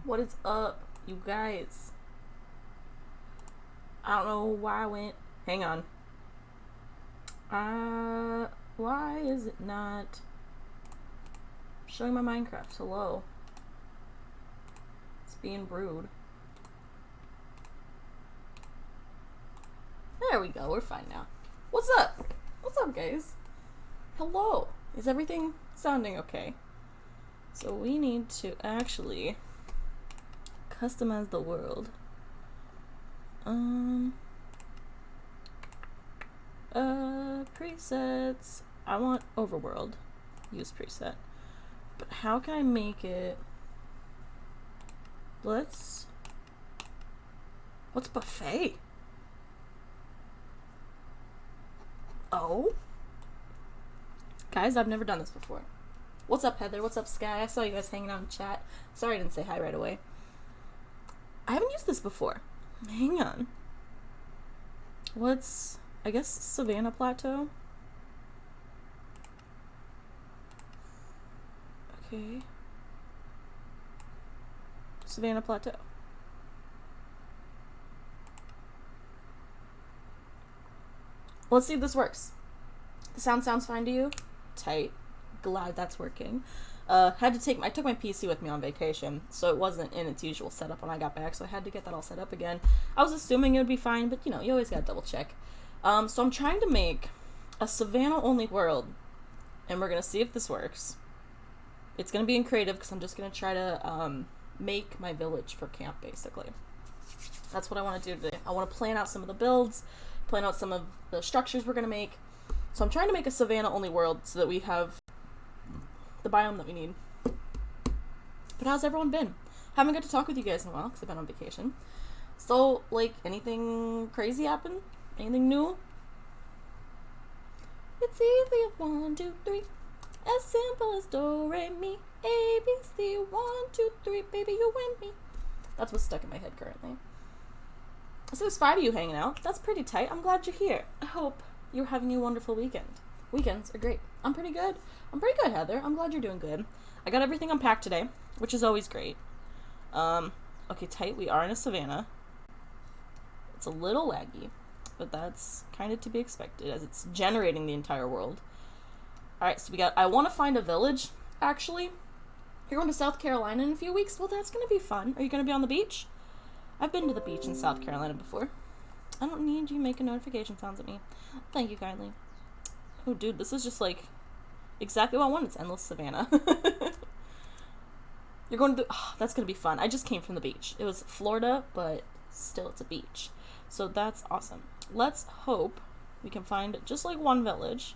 What is up, you guys? I don't know why I went. Hang on. Why is it not showing my Minecraft? Hello. It's being rude. There we go. We're fine now. What's up? What's up, guys? Hello. Is everything sounding okay? So we need to actually customize the world. Presets. I want overworld. Use preset. But how can I make it? What's buffet? Oh? Guys, I've never done this before. What's up, Heather? What's up, Sky? I saw you guys hanging out in chat. Sorry I didn't say hi right away. I haven't used this before. Hang on. What's, I guess, Savannah Plateau? Okay. Savannah Plateau. Let's see if this works. The sound sounds fine to you? Tight. Glad that's working. I took my PC with me on vacation, so it wasn't in its usual setup when I got back, so I had to get that all set up again. I was assuming it would be fine, but you know, you always gotta double check. So I'm trying to make a Savannah-only world, and we're gonna see if this works. It's gonna be in creative, because I'm just gonna try to make my village for camp, basically. That's what I want to do today. I want to plan out some of the builds, plan out some of the structures we're gonna make. So I'm trying to make a Savannah-only world so that we have the biome that we need. But how's everyone been? Haven't got to talk with you guys in a while because I've been on vacation. So, like, anything crazy happen? Anything new? It's easy, 1, 2, 3. As simple as do, re, mi, a, b, c, 1, 2, 3, baby, you win me. That's what's stuck in my head currently. So there's 5 of you hanging out. That's pretty tight. I'm glad you're here. I hope you're having a wonderful weekend. Weekends are great. I'm pretty good. I'm pretty good, Heather. I'm glad you're doing good. I got everything unpacked today, which is always great. Okay, tight. We are in a savannah. It's a little laggy, but that's kind of to be expected as it's generating the entire world. Alright, so I want to find a village, actually. You're going to South Carolina in a few weeks? Well, that's going to be fun. Are you going to be on the beach? I've been to the beach in South Carolina before. I don't need you making notification sounds at me. Thank you kindly. Oh, dude, this is just, like, exactly what I want. It's endless savannah. You're going to... Oh, that's going to be fun. I just came from the beach. It was Florida, but still it's a beach. So that's awesome. Let's hope we can find just, like, one village.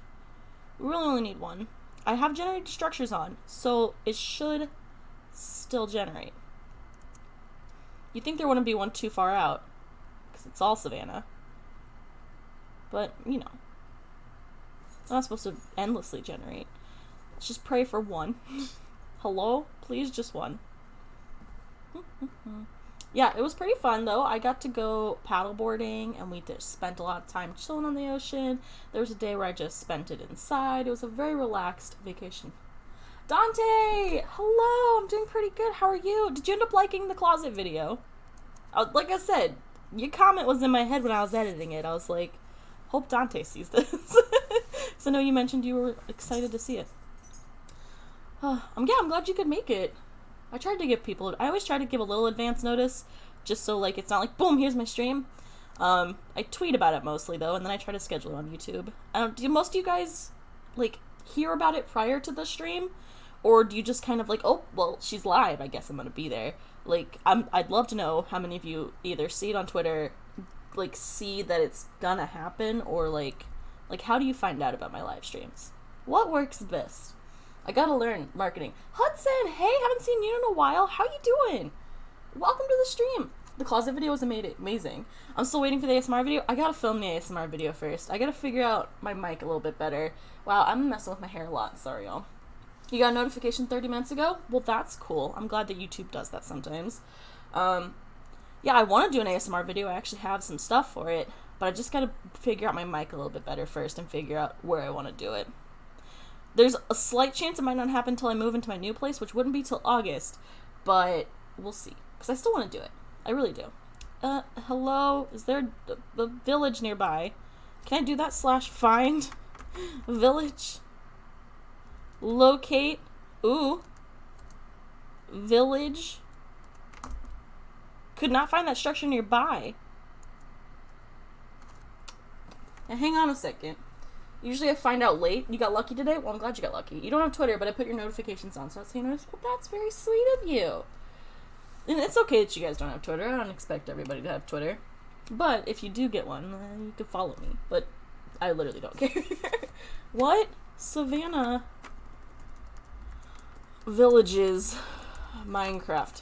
We really only need one. I have generated structures on, so it should still generate. You'd think there wouldn't be one too far out, because it's all savannah. But, you know. It's not supposed to endlessly generate. Let's just pray for one. Hello? Please, just one. Yeah, it was pretty fun, though. I got to go paddleboarding, and we just spent a lot of time chilling on the ocean. There was a day where I just spent it inside. It was a very relaxed vacation. Dante! Hello! I'm doing pretty good. How are you? Did you end up liking the closet video? Like I said, your comment was in my head when I was editing it. I was like, hope Dante sees this. So I know you mentioned you were excited to see it. I'm glad you could make it. I always try to give a little advance notice, just so, like, it's not like, boom, here's my stream. I tweet about it mostly, though, and then I try to schedule it on YouTube. Do most of you guys, like, hear about it prior to the stream? Or do you just kind of like, oh, well, she's live, I guess I'm gonna be there. Like, I'd love to know how many of you either see it on Twitter, like, see that it's gonna happen, or, like, how do you find out about my live streams? What works best? I gotta learn marketing. Hudson, hey, haven't seen you in a while. How you doing? Welcome to the stream. The closet video was amazing. I'm still waiting for the ASMR video. I gotta film the ASMR video first. I gotta figure out my mic a little bit better. Wow, I'm messing with my hair a lot. Sorry, y'all. You got a notification 30 minutes ago? Well, that's cool. I'm glad that YouTube does that sometimes. Yeah, I want to do an ASMR video. I actually have some stuff for it, but I just gotta figure out my mic a little bit better first and figure out where I want to do it. There's a slight chance it might not happen until I move into my new place, which wouldn't be till August, but we'll see. Because I still want to do it. I really do. Hello? Is there a village nearby? Can I do that / find village? Locate. Ooh. Village. Could not find that structure nearby. Now hang on a second. Usually I find out late. You got lucky today? Well, I'm glad you got lucky. You don't have Twitter, but I put your notifications on, so I was saying, well, that's very sweet of you. And it's okay that you guys don't have Twitter. I don't expect everybody to have Twitter. But if you do get one, you can follow me. But I literally don't care. What? Savannah villages Minecraft.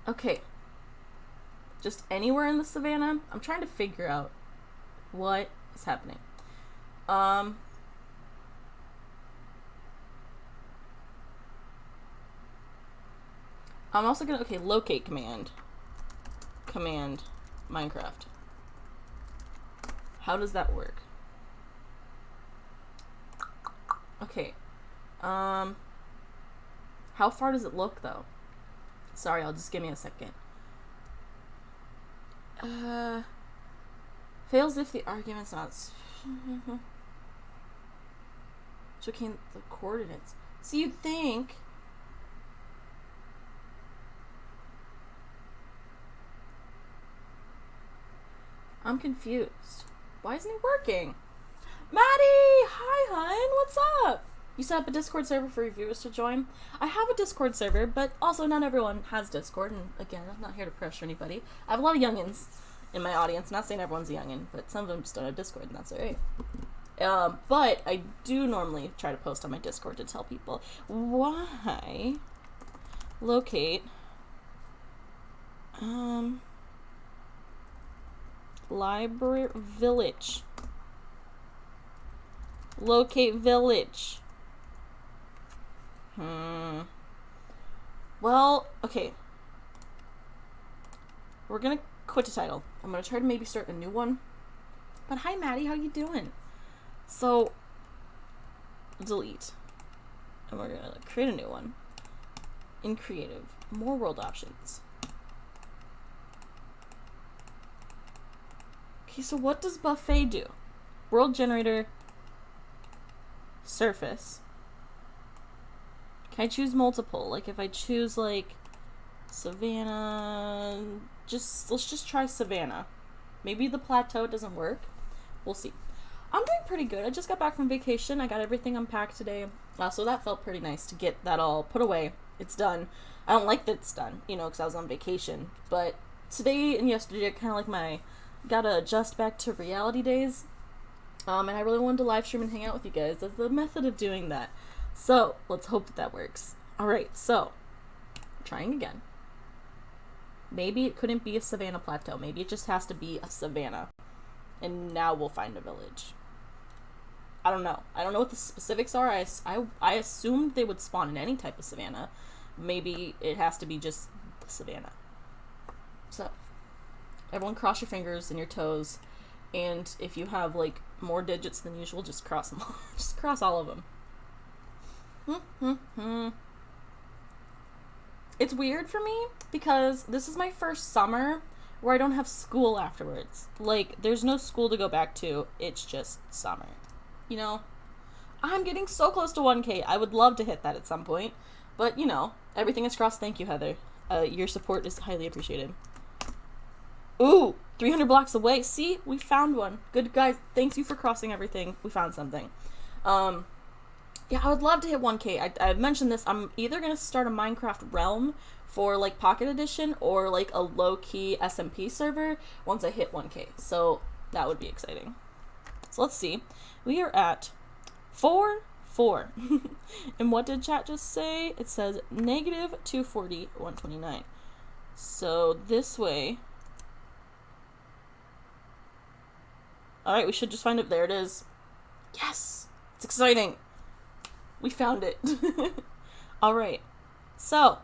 Okay. Just anywhere in the savannah? I'm trying to figure out what is happening. I'm also gonna, okay, locate command. Command Minecraft. How does that work? Okay. How far does it look though? Sorry, I'll just give me a second. Fails if the argument's not checking the coordinates. So you'd think I'm confused. Why isn't it working? Maddie! Hi, hun! What's up? You set up a Discord server for your viewers to join? I have a Discord server, but also not everyone has Discord, and again, I'm not here to pressure anybody. I have a lot of youngins in my audience. Not saying everyone's a youngin, but some of them just don't have Discord, and that's alright. But I do normally try to post on my Discord to tell people why locate library village. Locate village. Well, okay. We're gonna quit the title. I'm gonna try to maybe start a new one. But hi, Maddie, how you doing? So, delete. And we're gonna create a new one. In creative, more world options. Okay, so what does buffet do? World generator, surface. Can I choose multiple? Like if I choose like Savannah, let's just try Savannah. Maybe the plateau doesn't work. We'll see. I'm doing pretty good. I just got back from vacation. I got everything unpacked today. So that felt pretty nice to get that all put away. It's done. I don't like that it's done, you know, because I was on vacation. But today and yesterday are kind of like gotta adjust back to reality days. And I really wanted to live stream and hang out with you guys as the method of doing that. So, let's hope that works. Alright, so, trying again. Maybe it couldn't be a savannah plateau. Maybe it just has to be a savannah. And now we'll find a village. I don't know. I don't know what the specifics are. I assumed they would spawn in any type of savannah. Maybe it has to be just the savannah. So, everyone cross your fingers and your toes. And if you have, like, more digits than usual, just cross them all. Just cross all of them. It's weird for me because this is my first summer where I don't have school afterwards. Like, there's no school to go back to. It's just summer. You know? I'm getting so close to 1K. I would love to hit that at some point. But, you know, everything is crossed. Thank you, Heather. Your support is highly appreciated. Ooh, 300 blocks away. See? We found one. Good, guys. Thank you for crossing everything. We found something. Yeah, I would love to hit 1K. I've mentioned this. I'm either going to start a Minecraft realm for, like, Pocket Edition or, like, a low-key SMP server once I hit 1K. So, that would be exciting. So, let's see. We are at 4. And what did chat just say? It says negative 240, 129. So, this way. Alright, we should just find it. There it is. Yes! It's exciting! We found it. Alright. So,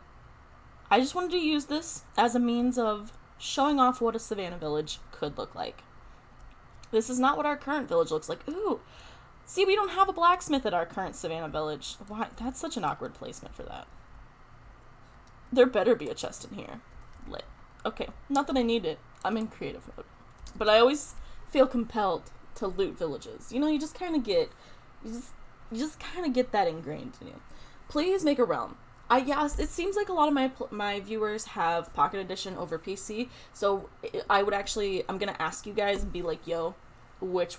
I just wanted to use this as a means of showing off what a savannah village could look like. This is not what our current village looks like. Ooh! See, we don't have a blacksmith at our current savannah village. Why? That's such an awkward placement for that. There better be a chest in here. Lit. Okay, not that I need it. I'm in creative mode. But I always feel compelled to loot villages. You know, you just kind of get that ingrained in you. Please make a realm. Yes, it seems like a lot of my viewers have Pocket Edition over PC, so I'm gonna ask you guys and be like, yo, which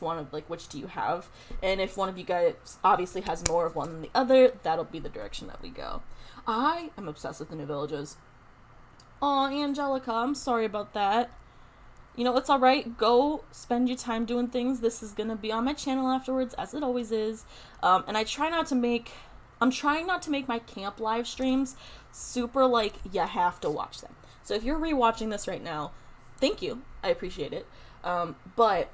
do you have? And if one of you guys obviously has more of one than the other, that'll be the direction that we go. I am obsessed with the new villages. Aw, Angelica, I'm sorry about that. You know, it's alright. Go spend your time doing things. This is gonna be on my channel afterwards, as it always is. And I'm trying not to make my camp live streams super, like, you have to watch them. So if you're rewatching this right now, thank you. I appreciate it. But,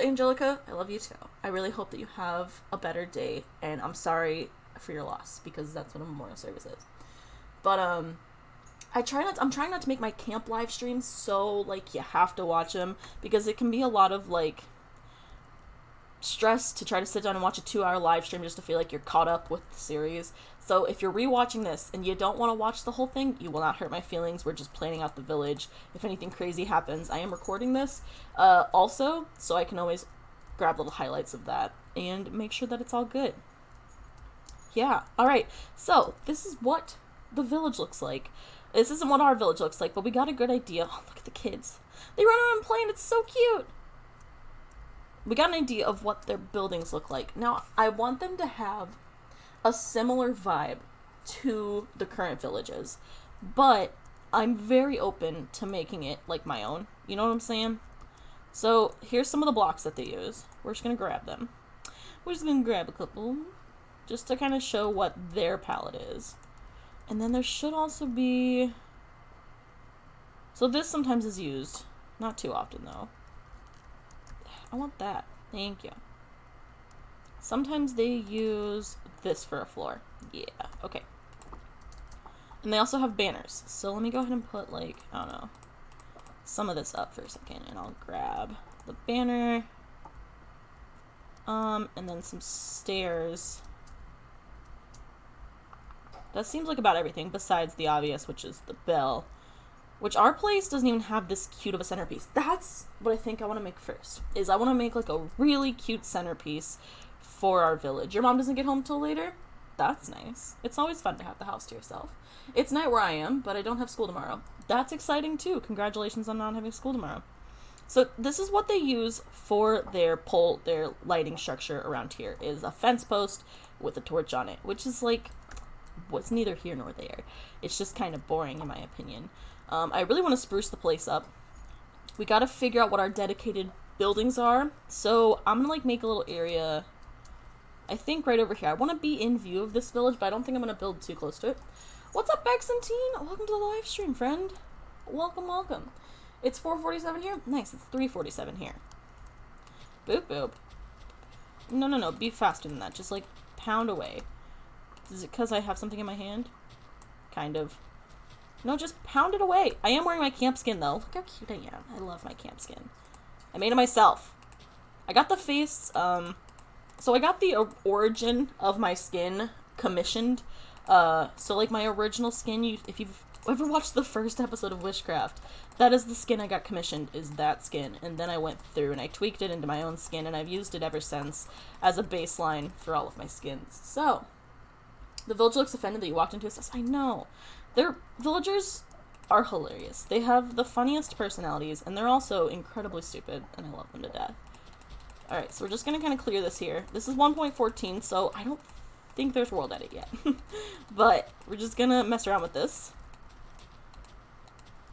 Angelica, I love you too. I really hope that you have a better day, and I'm sorry for your loss, because that's what a memorial service is. But, I'm trying not to make my camp live streams so, like, you have to watch them, because it can be a lot of, like, stress to try to sit down and watch a 2-hour live stream just to feel like you're caught up with the series. So if you're rewatching this and you don't want to watch the whole thing, you will not hurt my feelings. We're just planning out the village. If anything crazy happens, I am recording this also, so I can always grab little highlights of that and make sure that it's all good. Yeah, alright, so this is what the village looks like. This isn't what our village looks like, but we got a good idea. Oh, look at the kids. They run around playing, it's so cute! We got an idea of what their buildings look like. Now, I want them to have a similar vibe to the current villages, but I'm very open to making it like my own. You know what I'm saying? So, here's some of the blocks that they use. We're just gonna grab them. We're just gonna grab a couple, just to kind of show what their palette is. And then there should also be... So this sometimes is used. Not too often, though. I want that. Thank you. Sometimes they use this for a floor. Yeah, okay. And they also have banners. So let me go ahead and put, like, I don't know, some of this up for a second. And I'll grab the banner. And then some stairs. That seems like about everything besides the obvious, which is the bell. Which our place doesn't even have this cute of a centerpiece. That's what I think I want to make first. Is I want to make like a really cute centerpiece for our village. Your mom doesn't get home till later? That's nice. It's always fun to have the house to yourself. It's night where I am, but I don't have school tomorrow. That's exciting too. Congratulations on not having school tomorrow. So this is what they use for their lighting structure around here. Is a fence post with a torch on it. Which is like, what's neither here nor there. It's just kind of boring in my opinion. I really want to spruce the place up. We gotta figure out what our dedicated buildings are. So I'm gonna like make a little area, I think right over here. I want to be in view of this village, but I don't think I'm gonna build too close to it. What's up, Bexantine? Welcome to the live stream, friend. Welcome, welcome. It's 4:47 here? Nice, it's 3:47 here. Boop, boop. No, be faster than that. Just like pound away. Is it because I have something in my hand? Kind of. No, just pound it away. I am wearing my camp skin, though. Look how cute I am. I love my camp skin. I made it myself. I got the face, so I got the origin of my skin commissioned. So, like, my original skin, if you've ever watched the first episode of Witchcraft, that is the skin I got commissioned, is that skin. And then I went through and I tweaked it into my own skin, and I've used it ever since as a baseline for all of my skins. So, the village looks offended that you walked into a house. I know. Their villagers are hilarious. They have the funniest personalities, and they're also incredibly stupid, and I love them to death. Alright, so we're just gonna kind of clear this here. This is 1.14, so I don't think there's world edit yet. But we're just gonna mess around with this.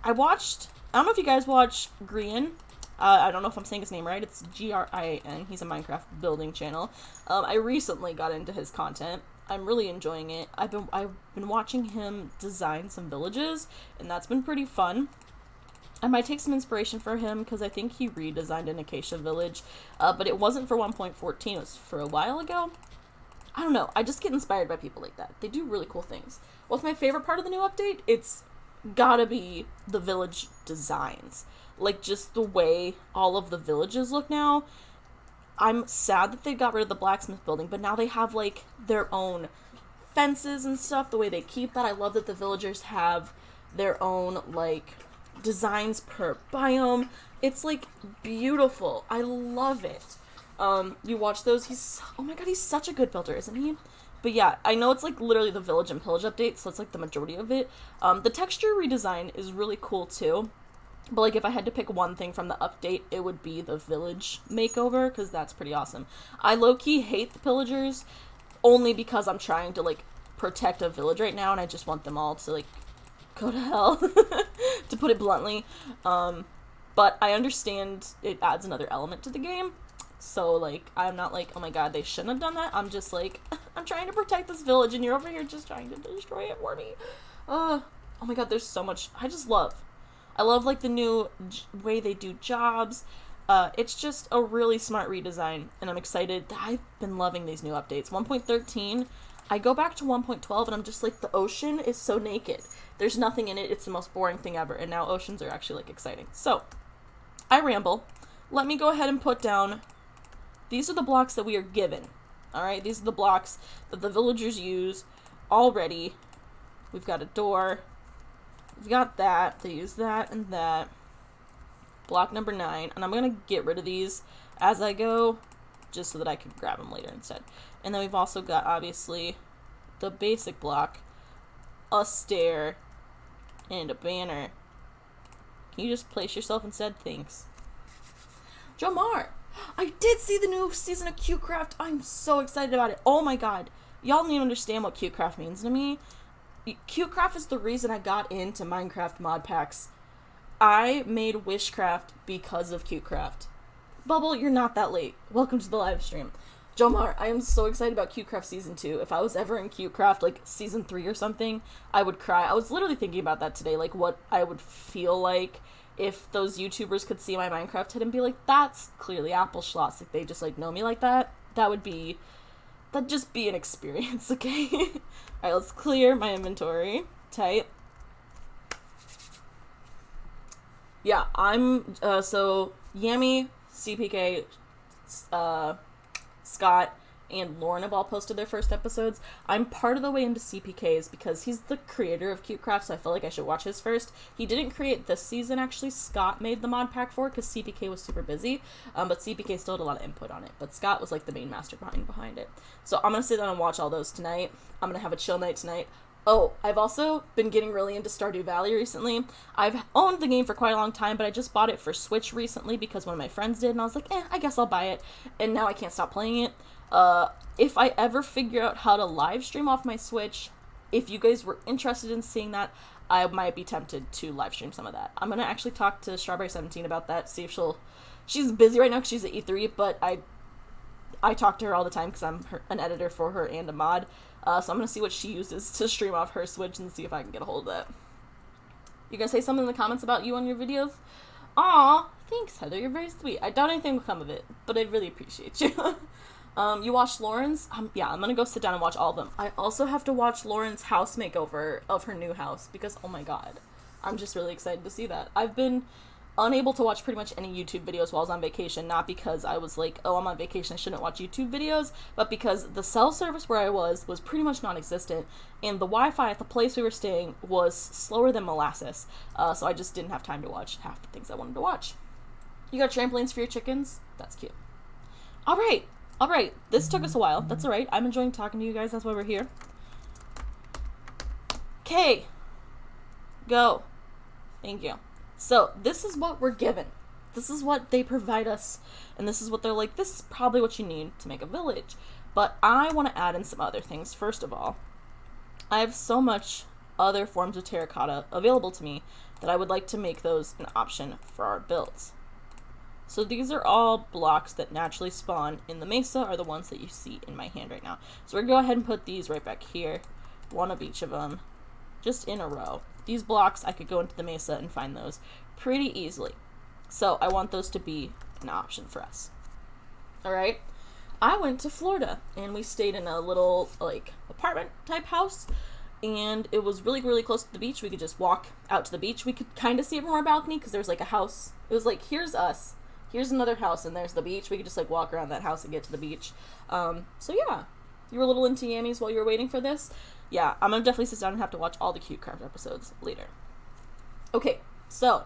I don't know if you guys watch Grian. I don't know if I'm saying his name right. It's Grian. He's a Minecraft building channel. I recently got into his content. I'm really enjoying it. I've been watching him design some villages, and that's been pretty fun. I might take some inspiration for him, because I think he redesigned an acacia village, but it wasn't for 1.14, it was for a while ago. I don't know, I just get inspired by people like that. They do really cool things. What's my favorite part of the new update? It's gotta be the village designs. Like, just the way all of the villages look now. I'm sad that they got rid of the blacksmith building, but now they have, like, their own fences and stuff, the way they keep that. I love that the villagers have their own, like, designs per biome. It's, like, beautiful. I love it. You watch those, oh my god, he's such a good builder, isn't he? But yeah, I know it's, like, literally the Village and Pillage update, so it's, like, the majority of it. The texture redesign is really cool, too. But, like, if I had to pick one thing from the update, it would be the village makeover, because that's pretty awesome. I low-key hate the pillagers, only because I'm trying to, like, protect a village right now, and I just want them all to, like, go to hell, to put it bluntly. But I understand it adds another element to the game. So, like, I'm not like, oh my god, they shouldn't have done that. I'm just like, I'm trying to protect this village, and you're over here just trying to destroy it for me. Oh my god, there's so much. I love, like, the new way they do jobs. It's just a really smart redesign, and I'm excited. I've been loving these new updates. 1.13, I go back to 1.12, and I'm just like, the ocean is so naked. There's nothing in it. It's the most boring thing ever, and now oceans are actually, like, exciting. So, I ramble. Let me go ahead and put down, these are the blocks that we are given. Alright, these are the blocks that the villagers use already. We've got a door. We've got that. They use that and that. Block number 9. And I'm going to get rid of these as I go, just so that I can grab them later instead. And then we've also got, obviously, the basic block, a stair, and a banner. Can you just place yourself instead? Thanks. Jomar! I did see the new season of CuteCraft. I'm so excited about it. Oh my god. Y'all need to understand what CuteCraft means to me. CuteCraft is the reason I got into Minecraft mod packs. I made Wishcraft because of CuteCraft. Bubble, you're not that late. Welcome to the live stream. Jomar, I am so excited about CuteCraft Season 2. If I was ever in CuteCraft, like, Season 3 or something, I would cry. I was literally thinking about that today, like, what I would feel like if those YouTubers could see my Minecraft hit and be like, that's clearly Apple Schloss. Like, they just, like, know me like that. That'd just be an experience, okay? Alright, let's clear my inventory. Tight. Yeah, I'm, so, Yami, CPK, Scott, and Lauren have all posted their first episodes. I'm part of the way into CPK's because he's the creator of CuteCraft, so I feel like I should watch his first. He didn't create this season, actually. Scott made the mod pack for it because CPK was super busy, but CPK still had a lot of input on it. But Scott was, like, the main mastermind behind it. So I'm going to sit down and watch all those tonight. I'm going to have a chill night tonight. Oh, I've also been getting really into Stardew Valley recently. I've owned the game for quite a long time, but I just bought it for Switch recently because one of my friends did, and I was like, I guess I'll buy it. And now I can't stop playing it. If I ever figure out how to live stream off my Switch, if you guys were interested in seeing that, I might be tempted to live stream some of that. I'm gonna actually talk to Strawberry17 about that, see if she's busy right now because she's at E3, but I talk to her all the time because I'm an editor for her and a mod, so I'm gonna see what she uses to stream off her Switch and see if I can get a hold of that. You gonna say something in the comments about you on your videos? Aw, thanks Heather, you're very sweet. I doubt anything will come of it, but I really appreciate you. You watched Lauren's? Yeah, I'm gonna go sit down and watch all of them. I also have to watch Lauren's house makeover of her new house because, oh my god, I'm just really excited to see that. I've been unable to watch pretty much any YouTube videos while I was on vacation, not because I was like, oh, I'm on vacation, I shouldn't watch YouTube videos, but because the cell service where I was pretty much non-existent, and the Wi-Fi at the place we were staying was slower than molasses, so I just didn't have time to watch half the things I wanted to watch. You got trampolines for your chickens? That's cute. Alright, this took us a while. That's alright. I'm enjoying talking to you guys. That's why we're here. Okay. Go. Thank you. So, this is what we're given. This is what they provide us. And this is what they're like, this is probably what you need to make a village. But I want to add in some other things. First of all, I have so much other forms of terracotta available to me that I would like to make those an option for our builds. So these are all blocks that naturally spawn in the mesa, are the ones that you see in my hand right now. So we're going to go ahead and put these right back here, one of each of them, just in a row. These blocks, I could go into the mesa and find those pretty easily. So I want those to be an option for us. Alright, I went to Florida, and we stayed in a little, like, apartment type house, and it was really, really close to the beach. We could just walk out to the beach. We could kind of see it from our balcony, because there was, like, a house. It was like, here's us. Here's another house, and there's the beach. We could just, like, walk around that house and get to the beach. So, yeah. You were a little into yammies while you were waiting for this? Yeah, I'm gonna definitely sit down and have to watch all the Cute Craft episodes later. Okay, so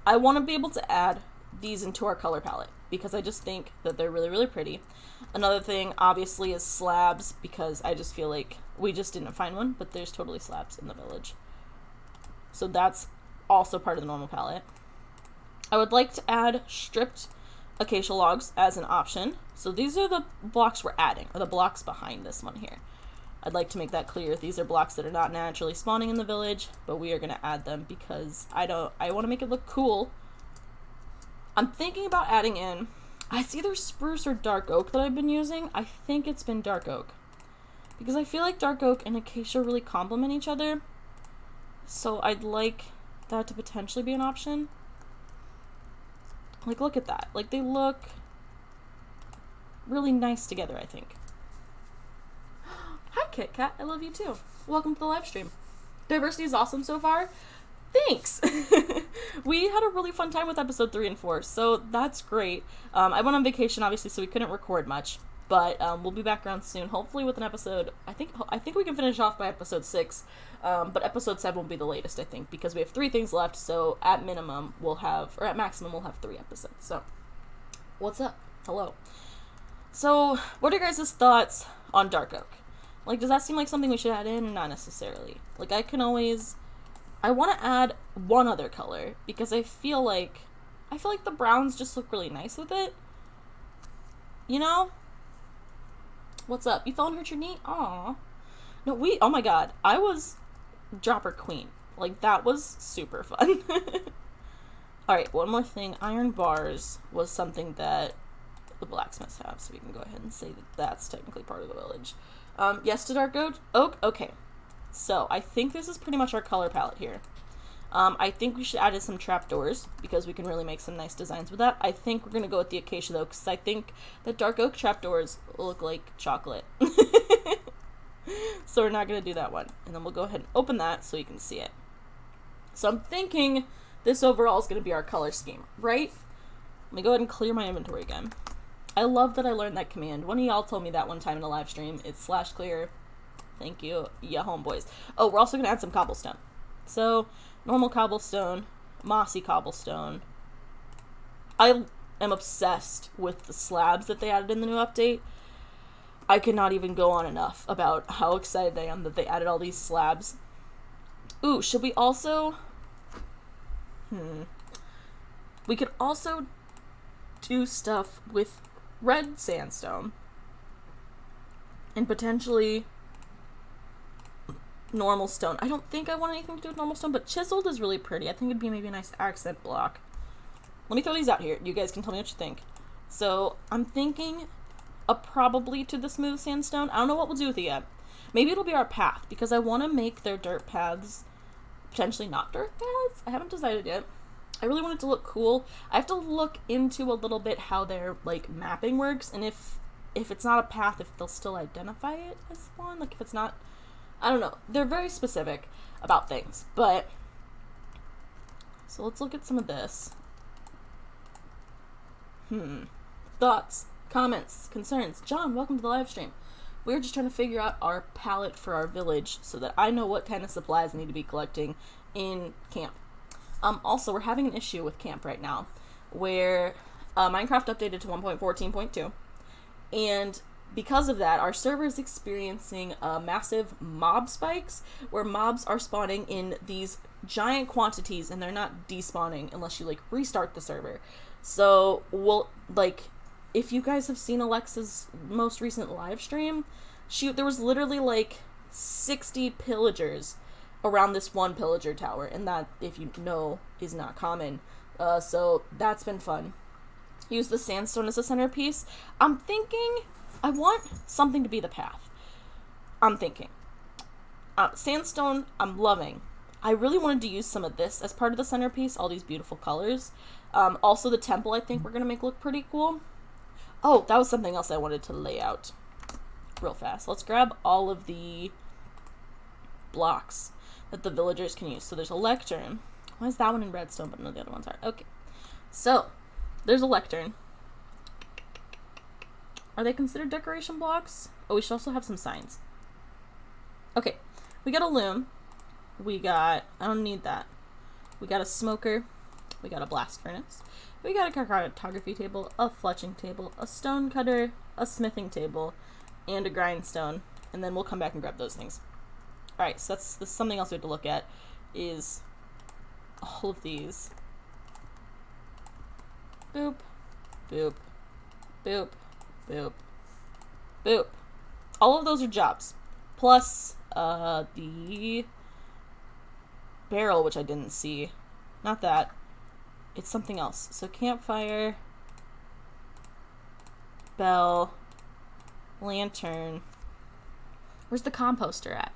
I want to be able to add these into our color palette because I just think that they're really, really pretty. Another thing, obviously, is slabs because I just feel like we just didn't find one, but there's totally slabs in the village. So that's also part of the normal palette. I would like to add stripped acacia logs as an option. So these are the blocks we're adding, or the blocks behind this one here. I'd like to make that clear. These are blocks that are not naturally spawning in the village, but we are going to add them because I want to make it look cool. I'm thinking about adding in, it's either spruce or dark oak that I've been using. I think it's been dark oak because I feel like dark oak and acacia really complement each other. So I'd like that to potentially be an option. Like, look at that. Like, they look really nice together, I think. Hi, Kit Kat. I love you too. Welcome to the live stream. Diversity is awesome so far. Thanks. We had a really fun time with episode 3 and 4, so that's great. I went on vacation, obviously, so we couldn't record much, but we'll be back around soon, hopefully with an episode. I think we can finish off by episode 6, but episode 7 will be the latest, I think, because we have 3 things left, so at minimum we'll have, or at maximum we'll have 3 episodes. So, what's up? Hello. So, what are your guys' thoughts on dark oak? Like, does that seem like something we should add in? Not necessarily. Like, I want to add one other color, because I feel like the browns just look really nice with it. You know? What's up? You fell and hurt your knee? Aww. No, oh my god, I was Dropper Queen. Like, that was super fun. Alright, one more thing. Iron bars was something that the blacksmiths have, so we can go ahead and say that that's technically part of the village. Yes to dark oak? Okay. So, I think this is pretty much our color palette here. I think we should add in some trapdoors, because we can really make some nice designs with that. I think we're going to go with the acacia, though, because I think that dark oak trapdoors look like chocolate. So we're not going to do that one. And then we'll go ahead and open that so you can see it. So I'm thinking this overall is going to be our color scheme, right? Let me go ahead and clear my inventory again. I love that I learned that command. One of y'all told me that one time in a live stream. It's /clear. Thank you, yeah, homeboys. Oh, we're also going to add some cobblestone. So, normal cobblestone, mossy cobblestone. I am obsessed with the slabs that they added in the new update. I cannot even go on enough about how excited I am that they added all these slabs. Ooh, should we also... We could also do stuff with red sandstone. And potentially normal stone. I don't think I want anything to do with normal stone, but chiseled is really pretty. I think it'd be maybe a nice accent block. Let me throw these out here. You guys can tell me what you think. So, I'm thinking probably to the smooth sandstone. I don't know what we'll do with it yet. Maybe it'll be our path, because I want to make their dirt paths potentially not dirt paths. I haven't decided yet. I really want it to look cool. I have to look into a little bit how their, like, mapping works, and if it's not a path, if they'll still identify it as one. Like, if it's not... I don't know. They're very specific about things, but... So let's look at some of this. Thoughts, comments, concerns. John, welcome to the live stream. We're just trying to figure out our palette for our village so that I know what kind of supplies I need to be collecting in camp. Also, we're having an issue with camp right now where Minecraft updated to 1.14.2, and because of that, our server is experiencing massive mob spikes where mobs are spawning in these giant quantities and they're not despawning unless you, like, restart the server. So, if you guys have seen Alexa's most recent live stream, there was literally, like, 60 pillagers around this one pillager tower, and that, if you know, is not common. So that's been fun. Use the sandstone as a centerpiece. I'm thinking I want something to be the path. I'm thinking. Sandstone, I'm loving. I really wanted to use some of this as part of the centerpiece, all these beautiful colors. Also the temple, I think we're going to make look pretty cool. Oh, that was something else I wanted to lay out real fast. Let's grab all of the blocks that the villagers can use. So there's a lectern. Why is that one in redstone, but none of the other ones are? Okay. So, there's a lectern. Are they considered decoration blocks? Oh, we should also have some signs. Okay, we got a loom. We got, I don't need that. We got a smoker. We got a blast furnace. We got a cartography table, a fletching table, a stone cutter, a smithing table, and a grindstone. And then we'll come back and grab those things. Alright, so that's something else we have to look at, is all of these. Boop, boop, boop, boop, boop. All of those are jobs. Plus, the barrel, which I didn't see. Not that. It's something else. So campfire, bell, lantern. Where's the composter at?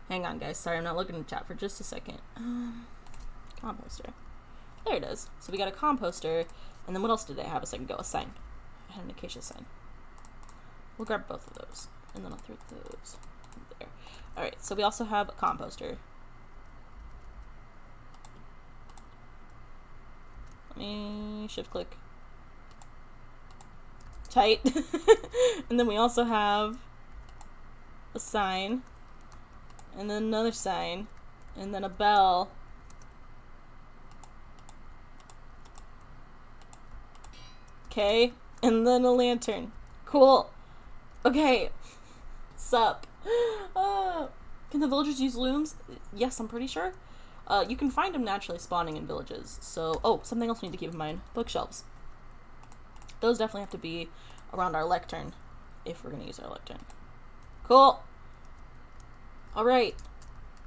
Hang on, guys. Sorry, I'm not looking at the chat for just a second. Composter. There it is. So we got a composter. And then what else did I have a second ago? A sign. I had an acacia sign. We'll grab both of those. And then I'll throw those there. Alright, so we also have a composter. Let me shift click. Tight. And then we also have a sign. And then another sign. And then a bell. Okay. And then a lantern. Cool. Okay. Sup. Can the villagers use looms? Yes, I'm pretty sure. You can find them naturally spawning in villages. So, oh, something else we need to keep in mind. Bookshelves. Those definitely have to be around our lectern, if we're going to use our lectern. Cool. Alright.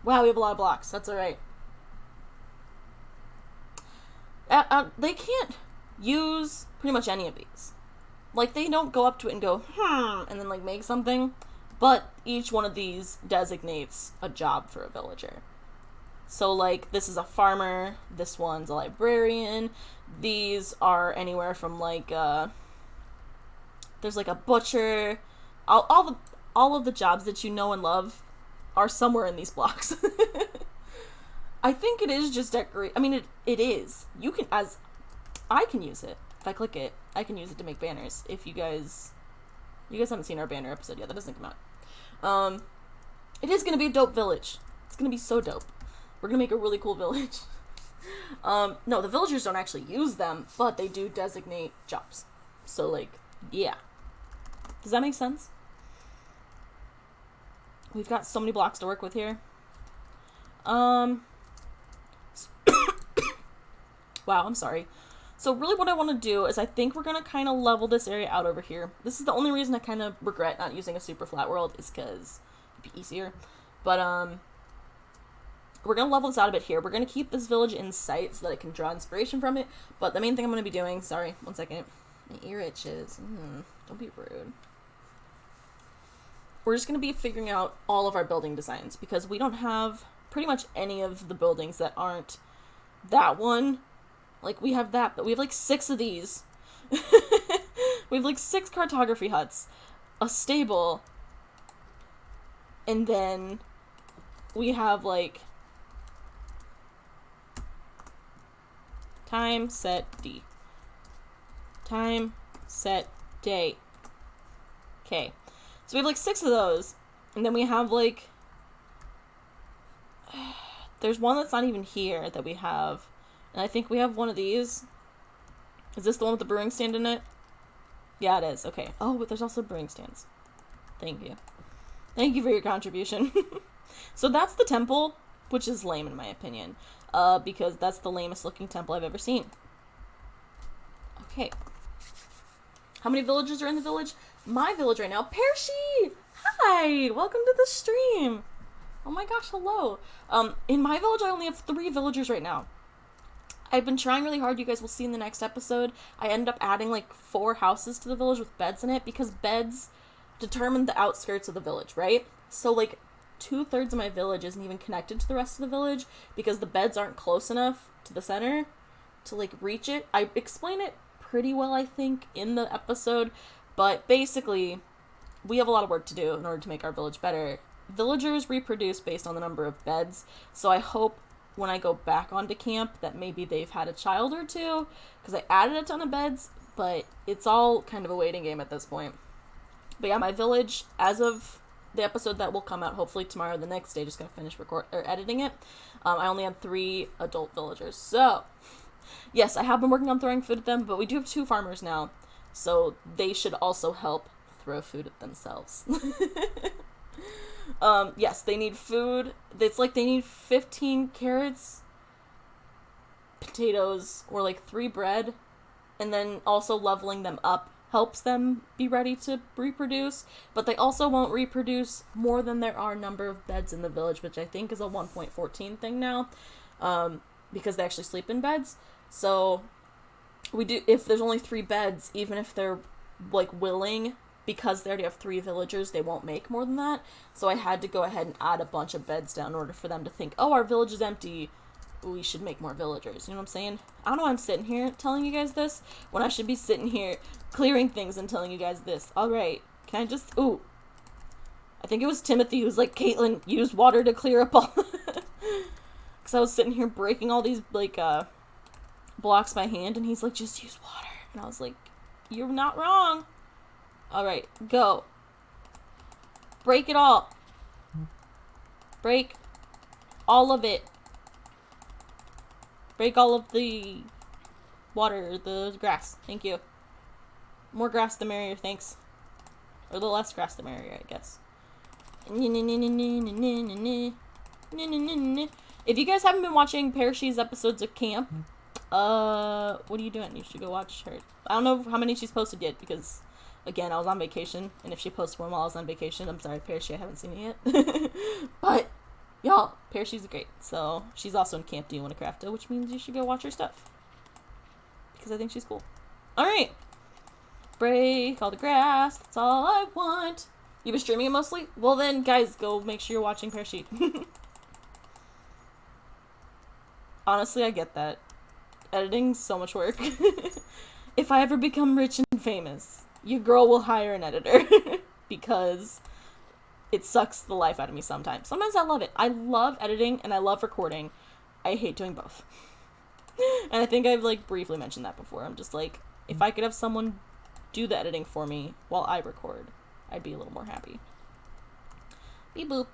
Wow, we have a lot of blocks. That's alright. They can't use pretty much any of these. Like, they don't go up to it and go, and then, like, make something. But each one of these designates a job for a villager. So, like, this is a farmer, this one's a librarian, these are anywhere from, like, there's, like, a butcher. All of the jobs that you know and love are somewhere in these blocks. I think it is just decorate. I mean, it is. You can, I can use it. If I click it, I can use it to make banners. If you guys haven't seen our banner episode yet, that doesn't come out. It is gonna be a dope village. It's gonna be so dope. We're gonna make a really cool village. No, the villagers don't actually use them, but they do designate jobs. So, like, yeah. Does that make sense? We've got so many blocks to work with here. Wow, I'm sorry. So really what I want to do is I think we're going to kind of level this area out over here. This is the only reason I kind of regret not using a super flat world, is because it'd be easier. But, we're going to level this out a bit here. We're going to keep this village in sight so that I can draw inspiration from it. But the main thing I'm going to be doing, sorry, one second. My ear itches. Don't be rude. We're just going to be figuring out all of our building designs, because we don't have pretty much any of the buildings that aren't that one. Like, we have that, but we have, like, 6 of these. We have, like, 6 cartography huts, a stable, and then we have, like, time, set, D. Time, set, day. Okay. So we have, like, 6 of those, and then we have, like, there's one that's not even here that we have. And I think we have one of these. Is this the one with the brewing stand in it? Yeah, it is. Okay. Oh, but there's also brewing stands. Thank you. Thank you for your contribution. So that's the temple, which is lame in my opinion. Because that's the lamest looking temple I've ever seen. Okay. How many villagers are in the village? My village right now. Pershi! Hi! Welcome to the stream! Oh my gosh, hello. In my village, I only have 3 villagers right now. I've been trying really hard. You guys will see in the next episode. I ended up adding, like, 4 houses to the village with beds in it, because beds determine the outskirts of the village, right? So, like, 2/3 of my village isn't even connected to the rest of the village, because the beds aren't close enough to the center to, like, reach it. I explain it pretty well, I think, in the episode, but basically, we have a lot of work to do in order to make our village better. Villagers reproduce based on the number of beds, so I hope when I go back onto camp that maybe they've had a child or two, because I added a ton of beds. But it's all kind of a waiting game at this point. But yeah, my village, as of the episode that will come out hopefully tomorrow or the next day, just gonna finish editing it, I only had 3 adult villagers. So, yes, I have been working on throwing food at them, but we do have 2 farmers now, so they should also help throw food at themselves. Yes, they need food. It's like they need 15 carrots, potatoes, or like 3 bread, and then also leveling them up helps them be ready to reproduce, but they also won't reproduce more than there are number of beds in the village, which I think is a 1.14 thing now, because they actually sleep in beds. So we do, if there's only 3 beds, even if they're like willing, because they already have 3 villagers, they won't make more than that. So I had to go ahead and add a bunch of beds down in order for them to think, oh, our village is empty, we should make more villagers. You know what I'm saying? I don't know why I'm sitting here telling you guys this when I should be sitting here clearing things and telling you guys this. Alright, can I just, ooh. I think it was Timothy who's like, Caitlin, use water to clear up all. Because I was sitting here breaking all these, like, blocks by hand, and he's like, just use water. And I was like, you're not wrong. Alright, go. Break it all. Break all of it. Break all of the water, the grass. Thank you. More grass the merrier, thanks. Or the less grass the merrier, I guess. If you guys haven't been watching Parashi's episodes of camp, what are you doing? You should go watch her. I don't know how many she's posted yet, because, again, I was on vacation, and if she posted one while I was on vacation, I'm sorry, Parashi, I haven't seen it yet. But y'all, Parashi's great. So, she's also in Camp Douwanacrafta, which means you should go watch her stuff. Because I think she's cool. Alright. Break all the grass. That's all I want. You've been streaming it mostly? Well then, guys, go make sure you're watching Parashi. Honestly, I get that. Editing's so much work. If I ever become rich and famous, your girl will hire an editor. Because it sucks the life out of me sometimes. Sometimes I love it. I love editing and I love recording. I hate doing both. And I think I've like briefly mentioned that before. I'm just like, if I could have someone do the editing for me while I record, I'd be a little more happy. Beep boop.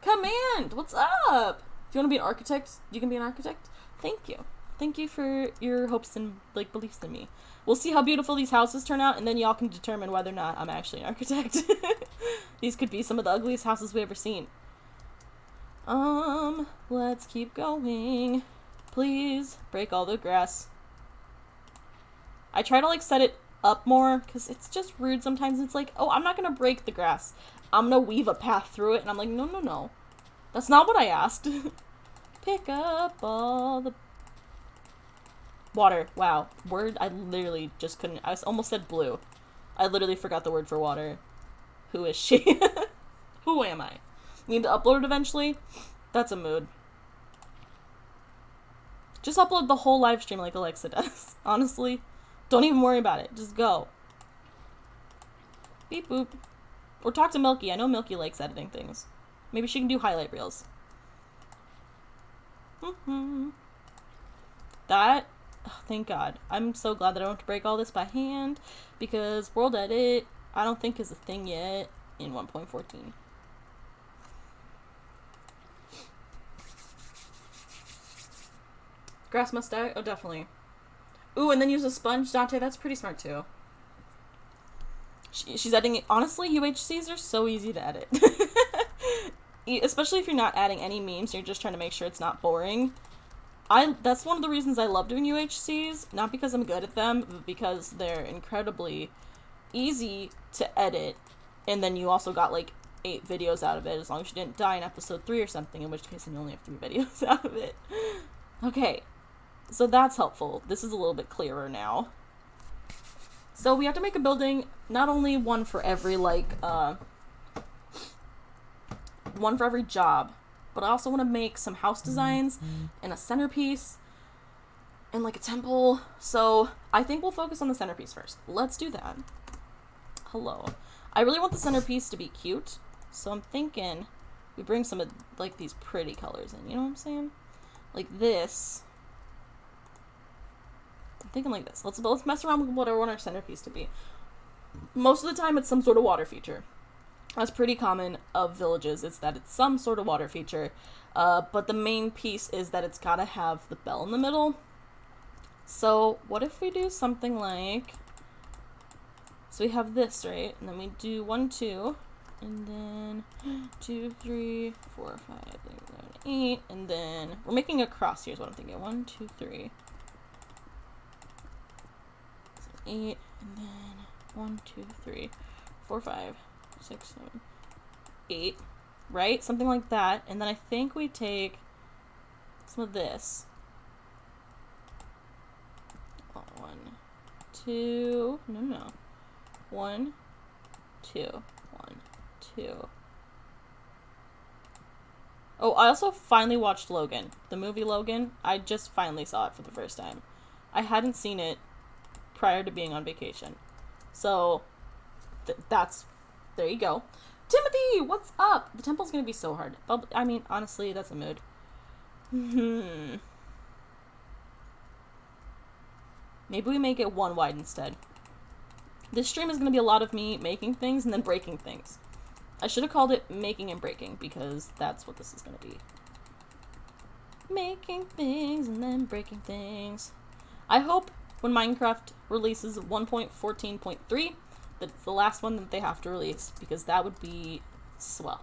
Command! What's up? If you want to be an architect, you can be an architect. Thank you. Thank you for your hopes and like beliefs in me. We'll see how beautiful these houses turn out, and then y'all can determine whether or not I'm actually an architect. These could be some of the ugliest houses we've ever seen. Let's keep going. Please break all the grass. I try to like set it up more, because it's just rude sometimes. It's like, oh, I'm not gonna break the grass. I'm gonna weave a path through it, and I'm like, no, no, no. That's not what I asked. Pick up all the water. Wow. Word, I literally just couldn't. I almost said blue. I literally forgot the word for water. Who is she? Who am I? Need to upload it eventually? That's a mood. Just upload the whole live stream like Alexa does. Honestly. Don't even worry about it. Just go. Beep boop. Or talk to Milky. I know Milky likes editing things. Maybe she can do highlight reels. That, oh, thank God. I'm so glad that I don't have to break all this by hand, because World Edit, I don't think is a thing yet in 1.14. Grass must die? Oh, definitely. Ooh, and then use a sponge. Dante, that's pretty smart too. She's editing it. Honestly, UHCs are so easy to edit. Especially if you're not adding any memes, you're just trying to make sure it's not boring. That's one of the reasons I love doing UHCs, not because I'm good at them, but because they're incredibly easy to edit, and then you also got like 8 videos out of it, as long as you didn't die in episode 3 or something, in which case then you only have 3 videos out of it. Okay, so that's helpful. This is a little bit clearer now. So we have to make a building, not only one for every, like, one for every job, but I also want to make some house designs and a centerpiece and like a temple. So I think we'll focus on the centerpiece first. Let's do that. Hello. I really want the centerpiece to be cute, so I'm thinking we bring some of like these pretty colors in, you know what I'm saying? Like this. I'm thinking like this. Let's mess around with what I want our centerpiece to be. Most of the time, it's some sort of water feature. That's pretty common of villages. It's that it's some sort of water feature. But the main piece is that it's gotta have the bell in the middle. So what if we do something like... So we have this, right? And then we do 1, 2, and then 2, 3, 4, 5, 6, 7, 8, and then we're making a cross. Here's what I'm thinking. 1, 2, 3, 8, and then 1, 2, 3, 4, 5, 6, 7, 8, right? Something like that. And then I think we take some of this. 1, 2, no. 1, 2, 1, 2. Oh, I also finally watched Logan. The movie Logan. I just finally saw it for the first time. I hadn't seen it prior to being on vacation. So, there you go. Timothy, what's up? The temple's gonna be so hard. But, I mean, honestly, that's a mood. Maybe we make it 1 wide instead. This stream is going to be a lot of me making things and then breaking things. I should have called it making and breaking because that's what this is going to be. Making things and then breaking things. I hope when Minecraft releases 1.14.3 that it's the last one that they have to release because that would be swell.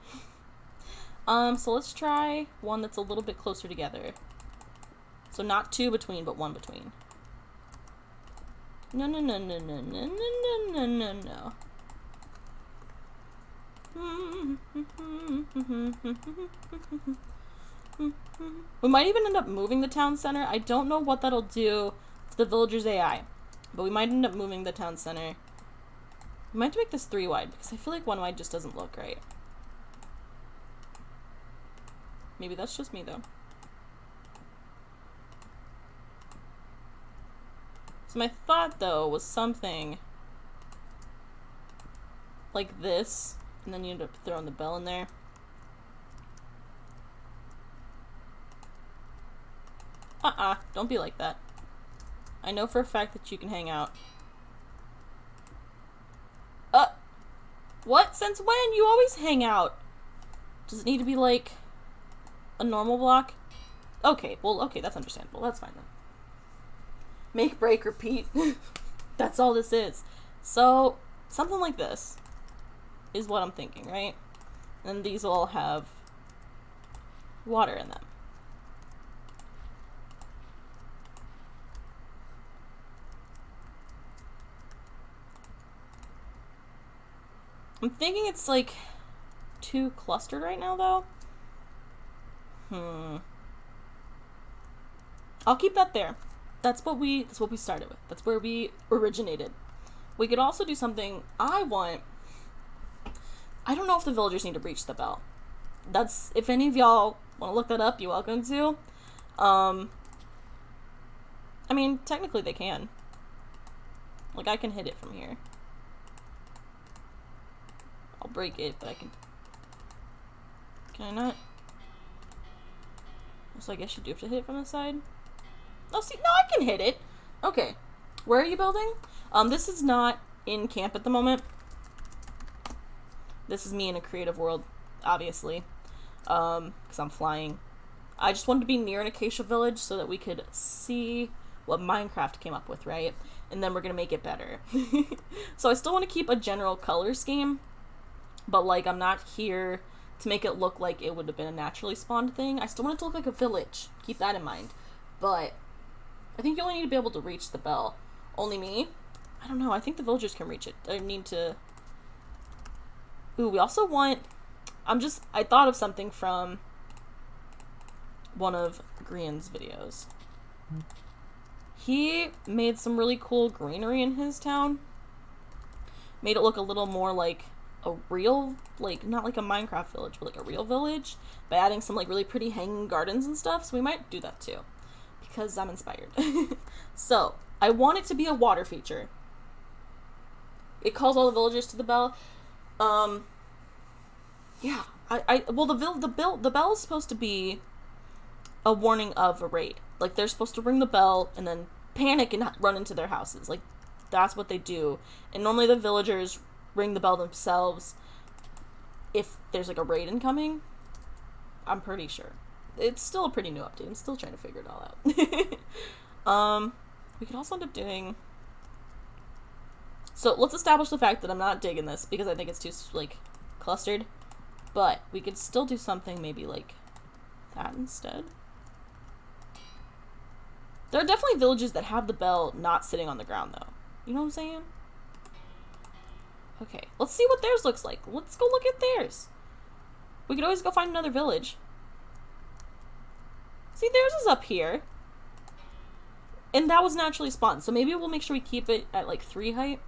So let's try one that's a little bit closer together. So not 2 between, but 1 between. No. We might even end up moving the town center. I don't know what that'll do to the villagers' AI, but we might end up moving the town center. We might have to make this 3 wide because I feel like 1 wide just doesn't look right. Maybe that's just me though. So my thought, though, was something like this, and then you end up throwing the bell in there. Don't be like that. I know for a fact that you can hang out. What? Since when? You always hang out. Does it need to be, like, a normal block? Okay, well, okay, that's understandable. That's fine, then. Make, break, repeat. That's all this is. So, something like this is what I'm thinking, right? And these all have water in them. I'm thinking it's like too clustered right now, though. I'll keep that there. That's what we started with. That's where we originated. We could also do something I don't know if the villagers need to breach the bell. That's, if any of y'all want to look that up, you're welcome to. I mean, technically they can. Like, I can hit it from here. I'll break it, but I can I not? So I guess you do have to hit it from the side. Oh, see, no, I can hit it. Okay. Where are you building? This is not in camp at the moment. This is me in a creative world, obviously. Because I'm flying. I just wanted to be near an acacia village so that we could see what Minecraft came up with, right? And then we're going to make it better. So I still want to keep a general color scheme. But, like, I'm not here to make it look like it would have been a naturally spawned thing. I still want it to look like a village. Keep that in mind. But I think you only need to be able to reach the bell. Only me? I don't know. I think the villagers can reach it. I need to... Ooh, we also want... I thought of something from one of Grian's videos. He made some really cool greenery in his town. Made it look a little more like a real, like, not like a Minecraft village, but like a real village, by adding some, like, really pretty hanging gardens and stuff, so we might do that too, because I'm inspired. So, I want it to be a water feature. It calls all the villagers to the bell. Yeah, well, the bell is supposed to be a warning of a raid. Like, they're supposed to ring the bell and then panic and run into their houses. Like, that's what they do. And normally the villagers ring the bell themselves if there's like a raid incoming. I'm pretty sure. It's still a pretty new update. I'm still trying to figure it all out. We could also end up doing... So let's establish the fact that I'm not digging this because I think it's too, like, clustered. But we could still do something maybe like that instead. There are definitely villages that have the bell not sitting on the ground, though. You know what I'm saying? Okay, let's see what theirs looks like. Let's go look at theirs. We could always go find another village. See, theirs is up here. And that was naturally spawned, so maybe we'll make sure we keep it at, like, 3 height.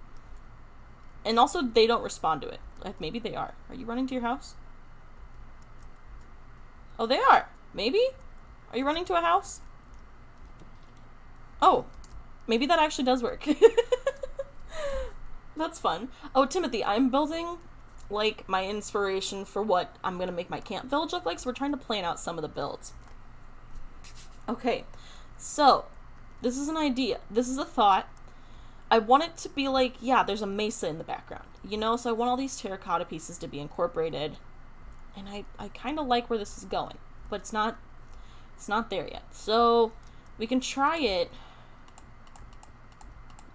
And also, they don't respond to it. Like, maybe they are. Are you running to your house? Oh, they are. Maybe? Are you running to a house? Oh, maybe that actually does work. That's fun. Oh, Timothy, I'm building, like, my inspiration for what I'm going to make my camp village look like, so we're trying to plan out some of the builds. Okay, so, this is an idea. This is a thought. I want it to be like, yeah, there's a mesa in the background, you know? So I want all these terracotta pieces to be incorporated, and I kind of like where this is going, but it's not there yet. So we can try it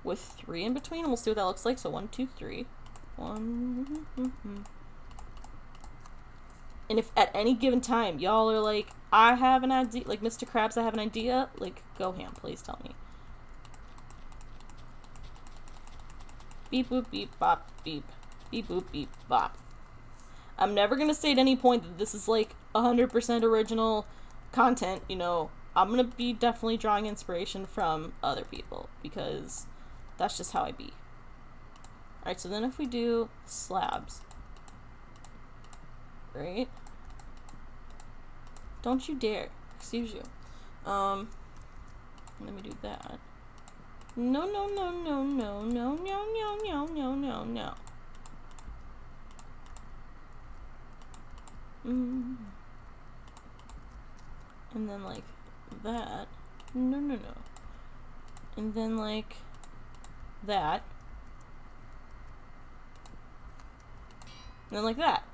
with 3 in between, and we'll see what that looks like. So 1, 2, 3. 1. And if at any given time y'all are like, I have an idea, like Mr. Krabs, I have an idea, like, go ham, please tell me. Beep boop beep bop beep. Beep boop beep bop. I'm never gonna say at any point that this is like 100% original content, you know. I'm gonna be definitely drawing inspiration from other people because that's just how I be. Alright, so then if we do slabs, right? Don't you dare. Excuse you. Let me do that. No, no, no, no, no, no, no, no, no, no, no, no. And then like that. No, no, no. And then like that. And then like that.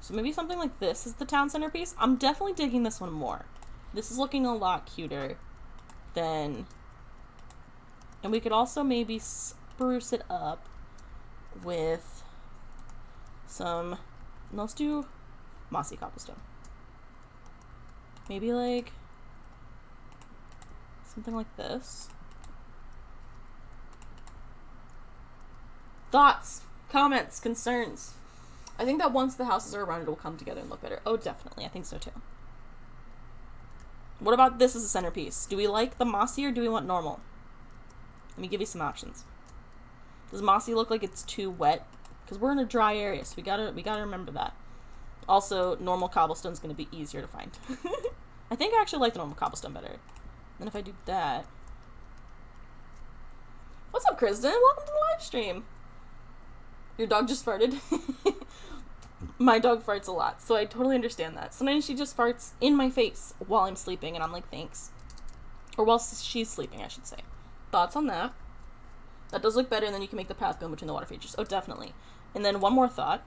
So maybe something like this is the town centerpiece. I'm definitely digging this one more. This is looking a lot cuter than... And we could also maybe spruce it up with some... Let's do mossy cobblestone. Maybe like something like this. Thoughts, comments, concerns. I think that once the houses are around, it will come together and look better. Oh, definitely. I think so too. What about this as a centerpiece? Do we like the mossy or do we want normal? Let me give you some options. Does mossy look like it's too wet? Because we're in a dry area, so we gotta remember that. Also, normal cobblestone is going to be easier to find. I think I actually like the normal cobblestone better. Then if I do that... What's up, Kristen? Welcome to the live stream. Your dog just farted? My dog farts a lot, so I totally understand that. Sometimes she just farts in my face while I'm sleeping, and I'm like, thanks. Or while she's sleeping, I should say. Thoughts on that? That does look better, and then you can make the path go in between the water features. Oh, definitely. And then one more thought.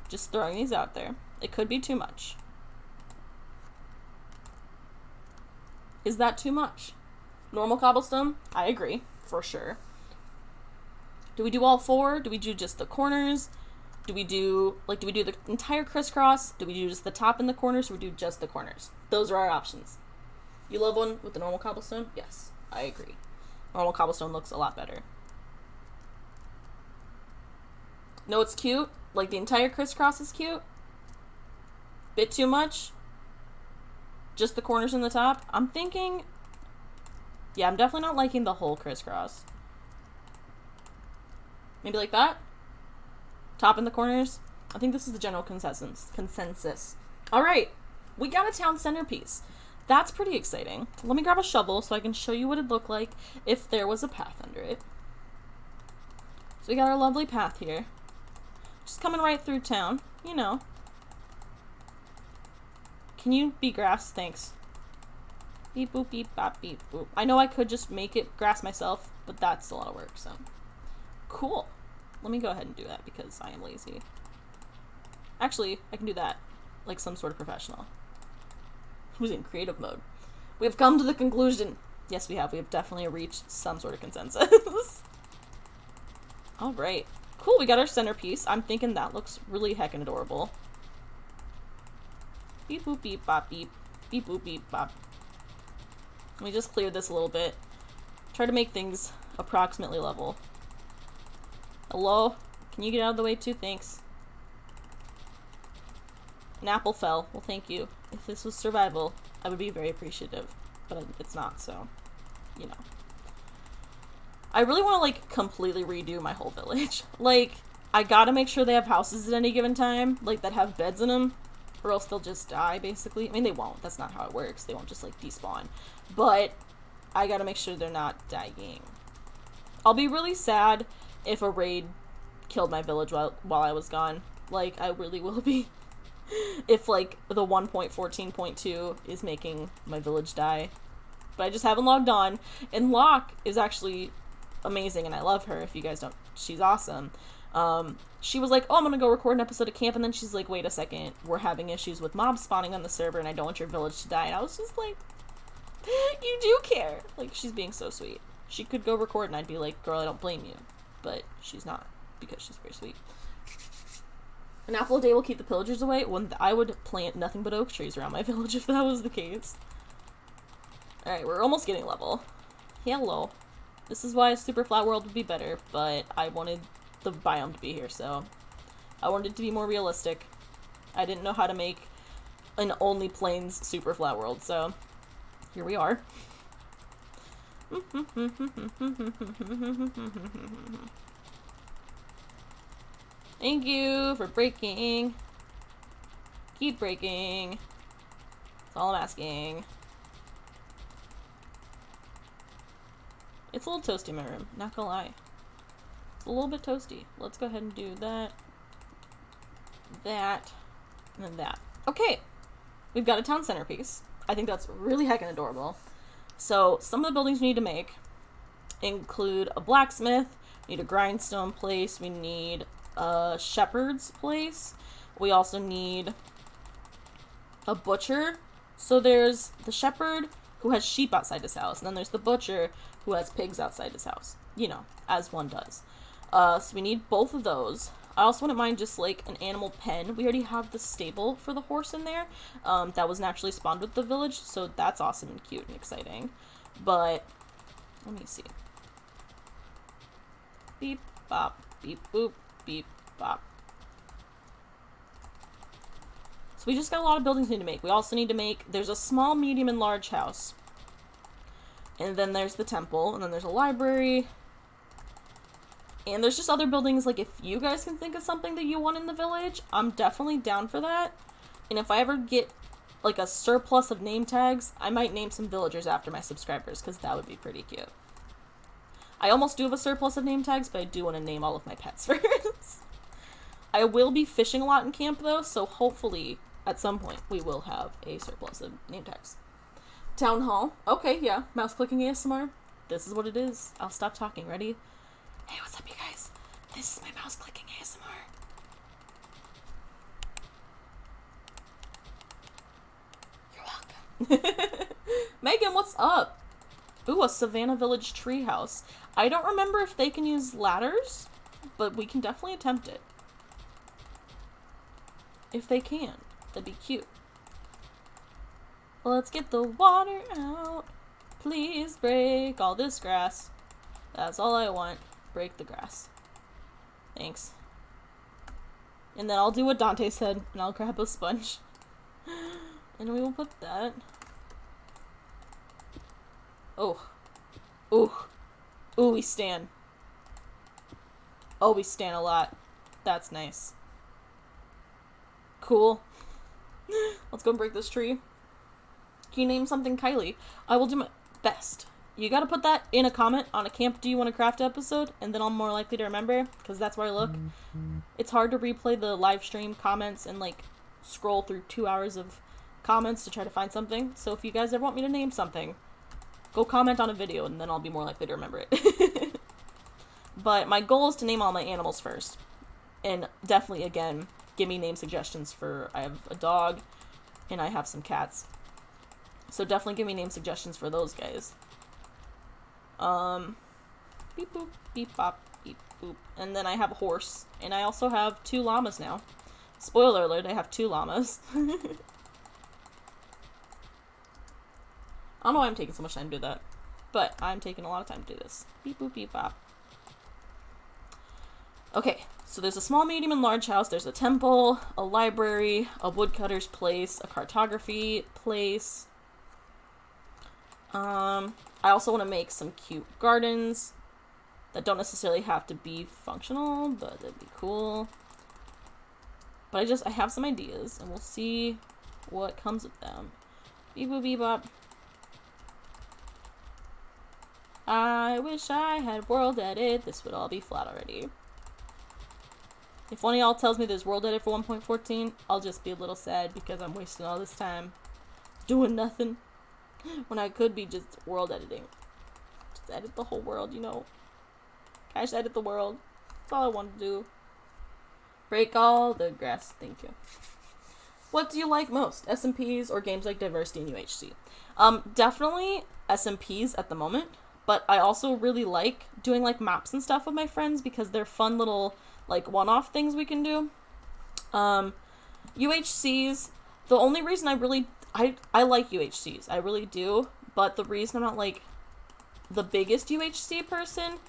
Just throwing these out there. It could be too much. Is that too much? Normal cobblestone? I agree, for sure. Do we do all 4? Do we do just the corners? Do we do the entire crisscross? Do we do just the top and the corners? Or do we do just the corners? Those are our options. You love one with the normal cobblestone? Yes, I agree. Normal cobblestone looks a lot better. No, it's cute. Like, the entire crisscross is cute. Bit too much. Just the corners and the top. I'm thinking... Yeah, I'm definitely not liking the whole crisscross. Maybe like that? Top and the corners? I think this is the general consensus. Alright, we got a town centerpiece. That's pretty exciting. Let me grab a shovel so I can show you what it'd look like if there was a path under it. So we got our lovely path here. Just coming right through town, you know. Can you be grass? Thanks. Beep boop beep bop beep boop. I know I could just make it grass myself, but that's a lot of work, so. Cool. Let me go ahead and do that because I am lazy. Actually, I can do that like some sort of professional. Who's in creative mode. We have come to the conclusion. Yes, we have. We have definitely reached some sort of consensus. Alright. Cool, we got our centerpiece. I'm thinking that looks really heckin' adorable. Beep boop beep bop beep. Beep boop beep bop. Let me just clear this a little bit. Try to make things approximately level. Hello? Can you get out of the way too? Thanks. An apple fell. Well, thank you. If this was survival, I would be very appreciative. But it's not, so, you know. I really want to, like, completely redo my whole village. Like, I gotta make sure they have houses at any given time, like, that have beds in them, or else they'll just die, basically. I mean, they won't. That's not how it works. They won't just, like, despawn. But I gotta make sure they're not dying. I'll be really sad if a raid killed my village while I was gone. Like, I really will be. If, like, the 1.14.2 is making my village die. But I just haven't logged on. And Locke is actually amazing, and I love her. If you guys don't, she's awesome. She was like, oh, I'm gonna go record an episode of camp, and then she's like, wait a second, we're having issues with mobs spawning on the server, and I don't want your village to die. And I was just like, you do care. Like, she's being so sweet. She could go record, and I'd be like, girl, I don't blame you. But she's not, because she's very sweet. An apple a day will keep the pillagers away. When I would plant nothing but oak trees around my village if that was the case. Alright, we're almost getting level. Hello. This is why a super flat world would be better, but I wanted the biome to be here, so I wanted it to be more realistic. I didn't know how to make an only plains super flat world, so here we are. Thank you for breaking. Keep breaking. That's all I'm asking. It's a little toasty in my room, not gonna lie. It's a little bit toasty. Let's go ahead and do that. That. And then that. Okay. We've got a town centerpiece. I think that's really heckin' adorable. So, some of the buildings we need to make include a blacksmith, we need a grindstone place, we need a shepherd's place, we also need a butcher. So there's the shepherd who has sheep outside his house, and then there's the butcher who has pigs outside his house. You know, as one does. So we need both of those. I also wouldn't mind just, like, an animal pen. We already have the stable for the horse in there. That was naturally spawned with the village, so that's awesome and cute and exciting. But, let me see. Beep, bop, beep, boop, beep, bop. So we just got a lot of buildings we need to make. We also need to make, there's a small, medium, and large house. And then there's the temple, and then there's a library. And there's just other buildings, like, if you guys can think of something that you want in the village, I'm definitely down for that. And if I ever get, like, a surplus of name tags, I might name some villagers after my subscribers, because that would be pretty cute. I almost do have a surplus of name tags, but I do want to name all of my pets first. I will be fishing a lot in camp, though, so hopefully, at some point, we will have a surplus of name tags. Town hall. Okay, yeah. Mouse clicking ASMR. This is what it is. I'll stop talking. Ready? Hey, what's up, you guys? This is my mouse clicking ASMR. You're welcome. Megan, what's up? Ooh, a Savannah Village treehouse. I don't remember if they can use ladders, but we can definitely attempt it. If they can, that'd be cute. Let's get the water out. Please break all this grass. That's all I want. Break the grass. Thanks. And then I'll do what Dante said, and I'll grab a sponge. And we will put that. Oh. Ooh. Ooh, we stand. Oh, we stand a lot. That's nice. Cool. Let's go break this tree. Can you name something Kylie? I will do my best. You gotta put that in a comment on a Camp Douwanacrafta episode, and then I'm more likely to remember, because that's where I look. It's hard to replay the live stream comments and, like, scroll through 2 hours of comments to try to find something. So if you guys ever want me to name something, go comment on a video and then I'll be more likely to remember it. But my goal is to name all my animals first. And definitely, again, give me name suggestions for, I have a dog and I have some cats. So definitely give me name suggestions for those guys. Beep boop, beep bop, beep boop. And then I have a horse. And I also have 2 llamas now. Spoiler alert, I have 2 llamas. I don't know why I'm taking so much time to do that. But I'm taking a lot of time to do this. Beep boop, beep bop. Okay, so there's a small, medium, and large house. There's a temple, a library, a woodcutter's place, a cartography place. I also want to make some cute gardens that don't necessarily have to be functional, but that'd be cool. But I have some ideas, and we'll see what comes of them. Beep boop beep bop. I wish I had world edit. This would all be flat already. If one of y'all tells me there's world edit for 1.14, I'll just be a little sad because I'm wasting all this time doing nothing when I could be just world editing. Just edit the whole world, you know. Can I just edit the world? That's all I want to do. Break all the grass. Thank you. What do you like most? SMPs or games like Diversity and UHC? Definitely SMPs at the moment, but I also really like doing like maps and stuff with my friends because they're fun little like one-off things we can do. UHCs, the only reason I like UHCs, I really do, but the reason I'm not like the biggest UHC person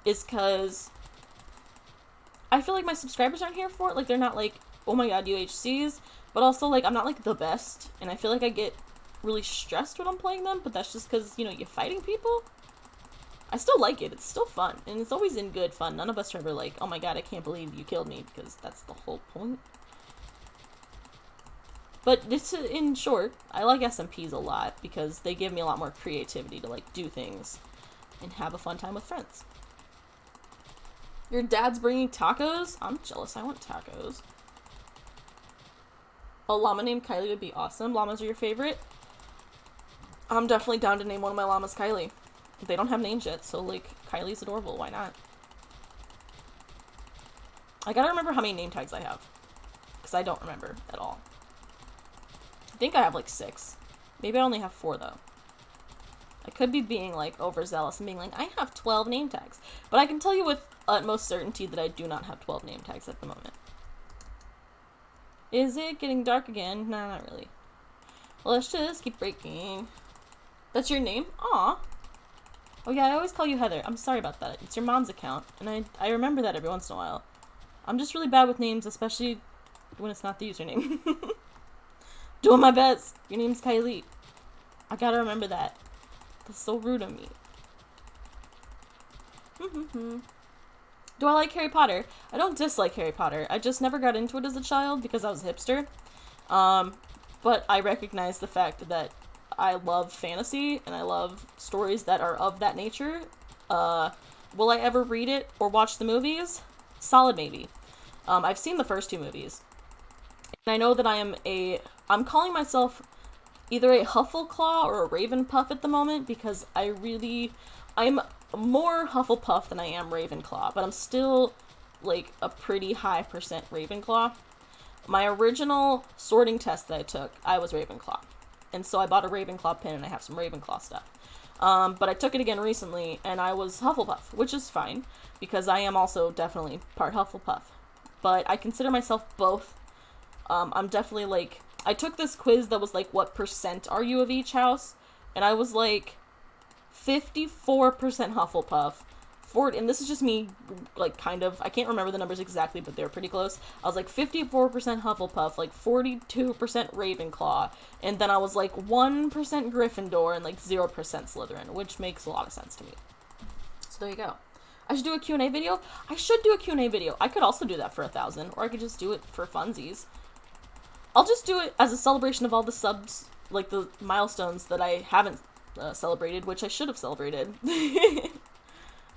is because I feel like my subscribers aren't here for it. Like, they're not like, oh my god, UHCs, but also like I'm not like the best, and I feel like I get really stressed when I'm playing them, but that's just because, you know, you're fighting people. I still like it. It's still fun. And it's always in good fun. None of us are ever like, oh my god, I can't believe you killed me, because that's the whole point. But just in short, I like SMPs a lot because they give me a lot more creativity to like do things and have a fun time with friends. Your dad's bringing tacos? I'm jealous. I want tacos. A llama named Kylie would be awesome. Llamas are your favorite? I'm definitely down to name one of my llamas Kylie. They don't have names yet, so like Kylie's adorable. Why not? I gotta remember how many name tags I have, because I don't remember at all. I think I have like 6. Maybe I only have 4 though. I could be being like overzealous and being like, I have 12 name tags, but I can tell you with utmost certainty that I do not have 12 name tags at the moment. Is it getting dark again? Nah, not really. Well, let's just keep breaking. That's your name? Aw. Oh yeah, I always call you Heather. I'm sorry about that. It's your mom's account, and I remember that every once in a while. I'm just really bad with names, especially when it's not the username. Doing my best. Your name's Kylie. I gotta remember that. That's so rude of me. Do I like Harry Potter? I don't dislike Harry Potter. I just never got into it as a child because I was a hipster. But I recognize the fact that I love fantasy and I love stories that are of that nature. Will I ever read it or watch the movies? Solid maybe. I've seen the first 2 movies. And I know that I'm calling myself either a Huffleclaw or a Ravenpuff at the moment because I'm more Hufflepuff than I am Ravenclaw, but I'm still like a pretty high % Ravenclaw. My original sorting test that I took, I was Ravenclaw. And so I bought a Ravenclaw pin and I have some Ravenclaw stuff. But I took it again recently and I was Hufflepuff, which is fine because I am also definitely part Hufflepuff. But I consider myself both. I'm definitely like, I took this quiz that was like, what % are you of each house? And I was like 54% Hufflepuff. And this is just me, like, kind of, I can't remember the numbers exactly, but they were pretty close. I was like 54% Hufflepuff, like 42% Ravenclaw, and then I was like 1% Gryffindor and like 0% Slytherin, which makes a lot of sense to me. So there you go. I should do a Q&A video? I should do a Q&A video. I could also do that for 1,000, or I could just do it for funsies. I'll just do it as a celebration of all the subs, like the milestones that I haven't celebrated, which I should have celebrated.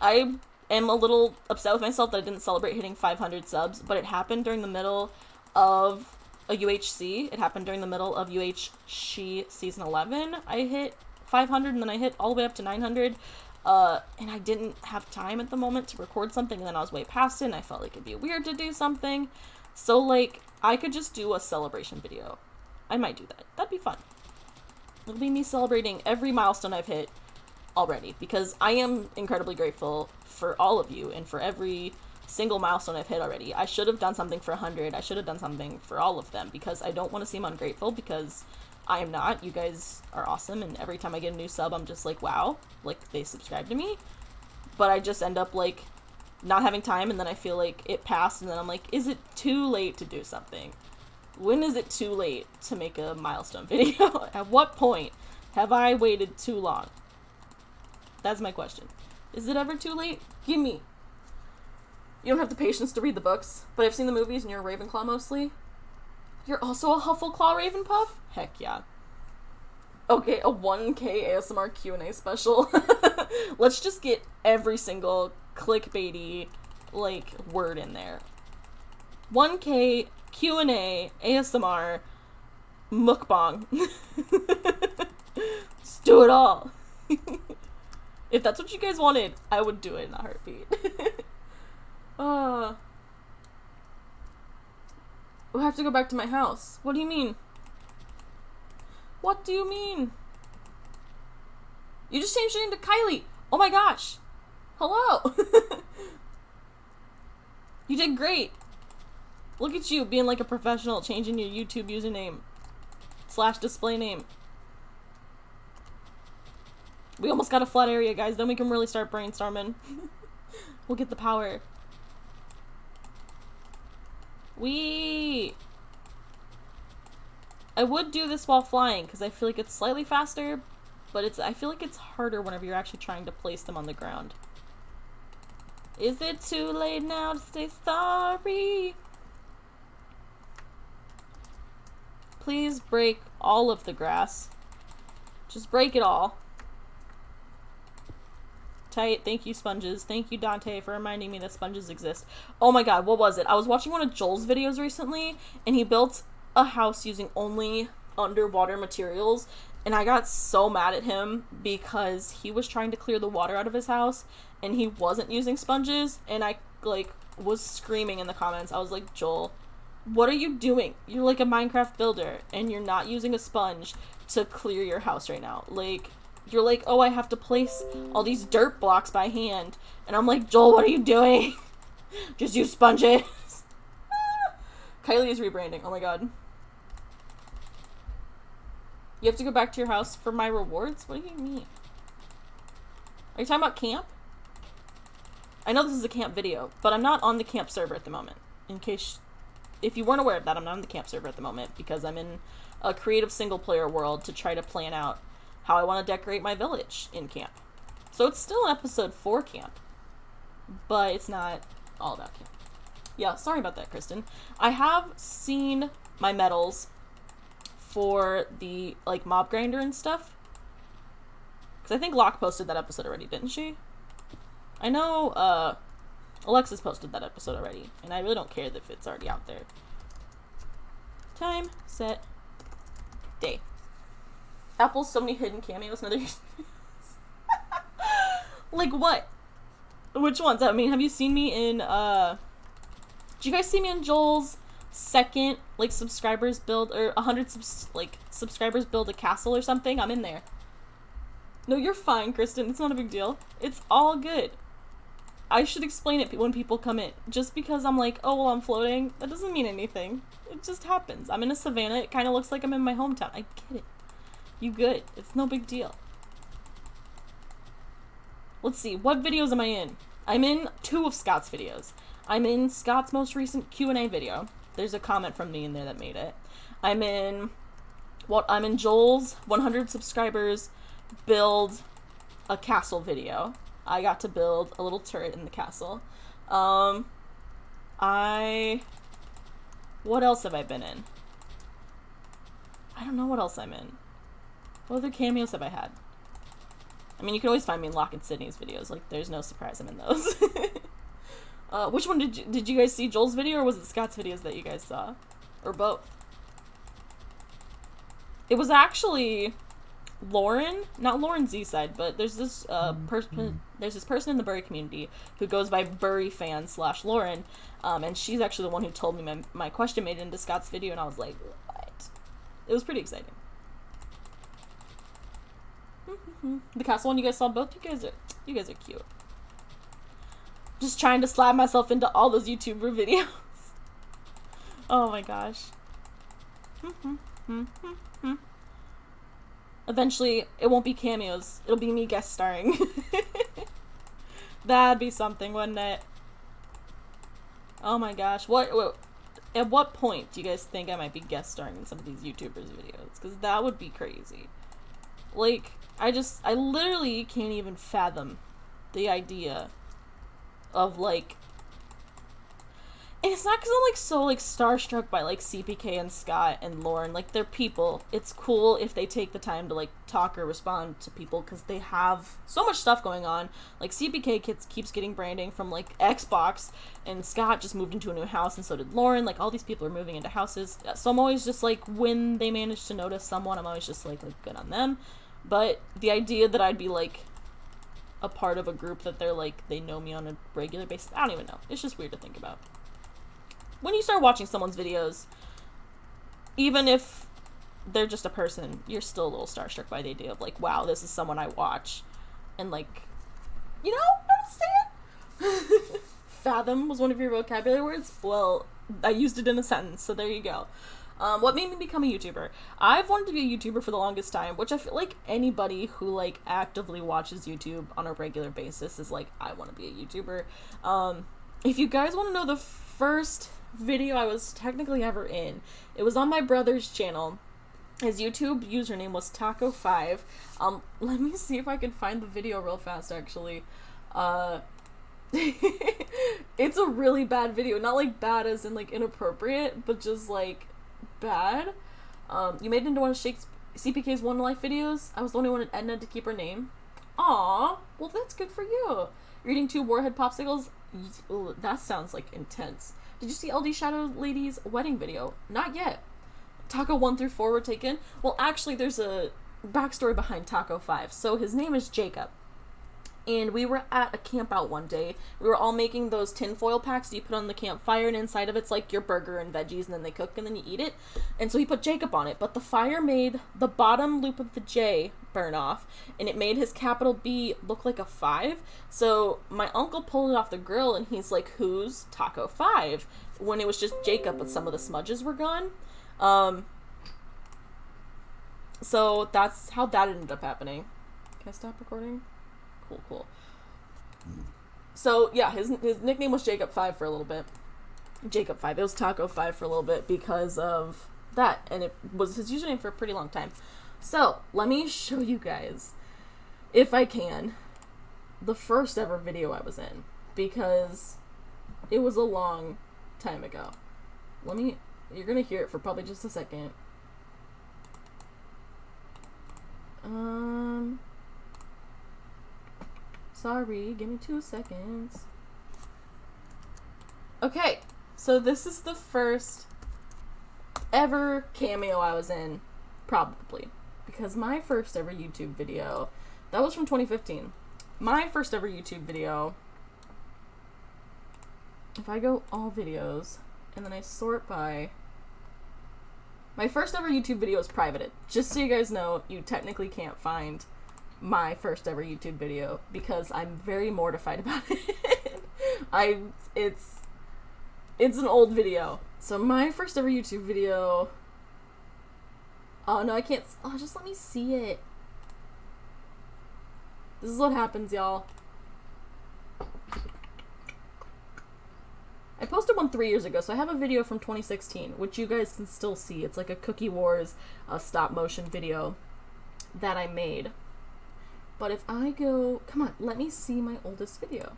I am a little upset with myself that I didn't celebrate hitting 500 subs, but it happened during the middle of a UHC. It happened during the middle of UHC season 11. I hit 500 and then I hit all the way up to 900. And I didn't have time at the moment to record something, and then I was way past it, and I felt like it'd be weird to do something. So, like, I could just do a celebration video. I might do that. That'd be fun. It'll be me celebrating every milestone I've hit already, because I am incredibly grateful for all of you and for every single milestone I've hit already. I should have done something for 100. I should have done something for all of them, because I don't want to seem ungrateful, because I am not. You guys are awesome, and every time I get a new sub, I'm just like, wow, like, they subscribe to me. But I just end up, like, not having time, and then I feel like it passed, and then I'm like, is it too late to do something? When is it too late to make a milestone video? At what point have I waited too long? That's my question. Is it ever too late? Gimme. You don't have the patience to read the books, but I've seen the movies, and you're a Ravenclaw mostly. You're also a Huffleclaw Ravenpuff? Heck yeah. Okay, a 1K ASMR Q&A special. Let's just get every single clickbaity, like, word in there. 1K Q&A ASMR mukbang. Let's do it all. If that's what you guys wanted, I would do it in a heartbeat. We have to go back to my house. What do you mean? What do you mean? You just changed your name to Kylie. Oh my gosh. Hello. You did great. Look at you being like a professional, changing your YouTube username / display name. We almost got a flat area, guys. Then we can really start brainstorming. We'll get the power. I would do this while flying, because I feel like it's slightly faster, but I feel like it's harder whenever you're actually trying to place them on the ground. Is it too late now to say sorry? Please break all of the grass. Just break it all. Tight. Thank you, sponges. Thank you, Dante, for reminding me that sponges exist. Oh my god, what was it? I was watching one of Joel's videos recently, and he built a house using only underwater materials, and I got so mad at him because he was trying to clear the water out of his house, and he wasn't using sponges, and I, like, was screaming in the comments. I was like, Joel, what are you doing? You're like a Minecraft builder, and you're not using a sponge to clear your house right now. Like, you're like, oh, I have to place all these dirt blocks by hand. And I'm like, Joel, what are you doing? Just use sponges. Kylie is rebranding. Oh my god. You have to go back to your house for my rewards? What do you mean? Are you talking about camp? I know this is a camp video, but I'm not on the camp server at the moment. In case, if you weren't aware of that, I'm not on the camp server at the moment because I'm in a creative single player world to try to plan out how I want to decorate my village in camp. So it's still an episode for camp, but it's not all about camp. Yeah, sorry about that, Kristen. I have seen my medals for the, like, mob grinder and stuff. Because I think Locke posted that episode already, didn't she? I know, Alexis posted that episode already, and I really don't care if it's already out there. Time, set, day. Apple's so many hidden cameos. No, there's like what? Which ones? I mean, have you seen me in, did you guys see me in Joel's second, like, subscribers build, or 100 subscribers build a castle or something? I'm in there. No, you're fine, Kristen. It's not a big deal. It's all good. I should explain it when people come in. Just because I'm like, oh, well, I'm floating, that doesn't mean anything. It just happens. I'm in a savannah. It kind of looks like I'm in my hometown. I get it. You good. It's no big deal. Let's see. What videos am I in? I'm in 2 of Scott's videos. I'm in Scott's most recent Q&A video. There's a comment from me in there that made it. I'm in Joel's 100 subscribers build a castle video. I got to build a little turret in the castle. What else have I been in? I don't know what else I'm in. What other cameos have I had? I mean, you can always find me in Locke and Sydney's videos. Like, there's no surprise I'm in those. Which one did you guys see? Joel's video, or was it Scott's videos that you guys saw? Or both? It was actually Lauren, not Lauren Z-Side, but there's this person in the Burry community who goes by Burry fan / Lauren, and she's actually the one who told me my question made it into Scott's video, and I was like, what? It was pretty exciting. The castle one, you guys saw both? You guys are cute. Just trying to slap myself into all those YouTuber videos. Oh my gosh. Eventually, it won't be cameos. It'll be me guest starring. That'd be something, wouldn't it? Oh my gosh. At what point do you guys think I might be guest starring in some of these YouTubers' videos? Because that would be crazy. Like, I literally can't even fathom the idea of, like, and it's not because I'm, like, so, like, starstruck by, like, CPK and Scott and Lauren. Like, they're people. It's cool if they take the time to, like, talk or respond to people because they have so much stuff going on. Like, CPK keeps getting branding from, like, Xbox, and Scott just moved into a new house, and so did Lauren. Like, all these people are moving into houses. So I'm always just, like, when they manage to notice someone, I'm always just, like good on them. But the idea that I'd be, like, a part of a group that they're, like, they know me on a regular basis, I don't even know. It's just weird to think about. When you start watching someone's videos, even if they're just a person, you're still a little starstruck by the idea of, like, wow, this is someone I watch. And, like, you know what I'm saying? Fathom was one of your vocabulary words? Well, I used it in a sentence, so there you go. What made me become a YouTuber? I've wanted to be a YouTuber for the longest time, which I feel like anybody who, like, actively watches YouTube on a regular basis is like, I want to be a YouTuber. If you guys want to know the first video I was technically ever in, it was on my brother's channel. His YouTube username was Taco5. Let me see if I can find the video real fast, actually. It's a really bad video. Not, like, bad as in, like, inappropriate, but just, like, bad. You made it into one of CPK's One Life videos. I was the only one at Edna to keep her name. Aw, well, that's good for you. You're eating 2 Warhead popsicles? Ooh, that sounds, like, intense. Did you see LD Shadow Lady's wedding video? Not yet. Taco 1 through 4 were taken? Well, actually, there's a backstory behind Taco 5. So his name is Jacob. And we were at a camp out one day. We were all making those tinfoil packs that you put on the campfire, and inside of it's like your burger and veggies, and then they cook, and then you eat it. And so he put Jacob on it, but the fire made the bottom loop of the J burn off, and it made his capital B look like a 5. So my uncle pulled it off the grill, and he's like, who's Taco 5? When it was just Jacob, but some of the smudges were gone. So that's how that ended up happening. Can I stop recording? Cool. So, yeah, his nickname was Jacob 5 for a little bit. Jacob 5. It was Taco 5 for a little bit because of that, and it was his username for a pretty long time. So, let me show you guys, if I can, the first ever video I was in, because it was a long time ago. You're gonna hear it for probably just a second. Sorry, give me 2 seconds. Okay, so this is the first ever cameo I was in, probably. Because my first ever YouTube video, that was from 2015. My first ever YouTube video, if I go all videos, and then I sort by, my first ever YouTube video is privated. Just so you guys know, you technically can't find my first ever YouTube video because I'm very mortified about it. It's an old video. So my first ever YouTube video, oh no, I can't, just let me see it. This is what happens, y'all. I posted one 3 years ago, so I have a video from 2016, which you guys can still see. It's like a Cookie Wars stop motion video that I made. But if I go, come on, let me see my oldest video.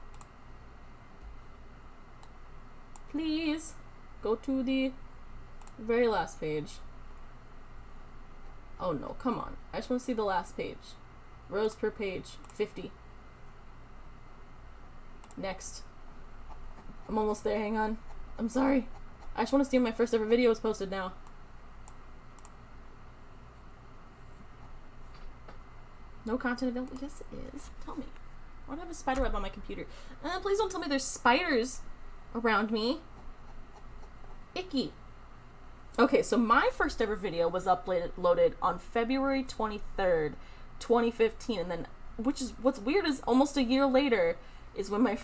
Please go to the very last page. Oh no, come on. I just want to see the last page. Rows per page, 50. Next. I'm almost there, hang on. I'm sorry. I just want to see when my first ever video was posted now. No content available? Yes, it is. Tell me. Why do I have a spider web on my computer? Please don't tell me there's spiders around me. Icky. Okay, so my first ever video was uploaded on February 23rd, 2015, and then, which is, what's weird is almost a year later is when my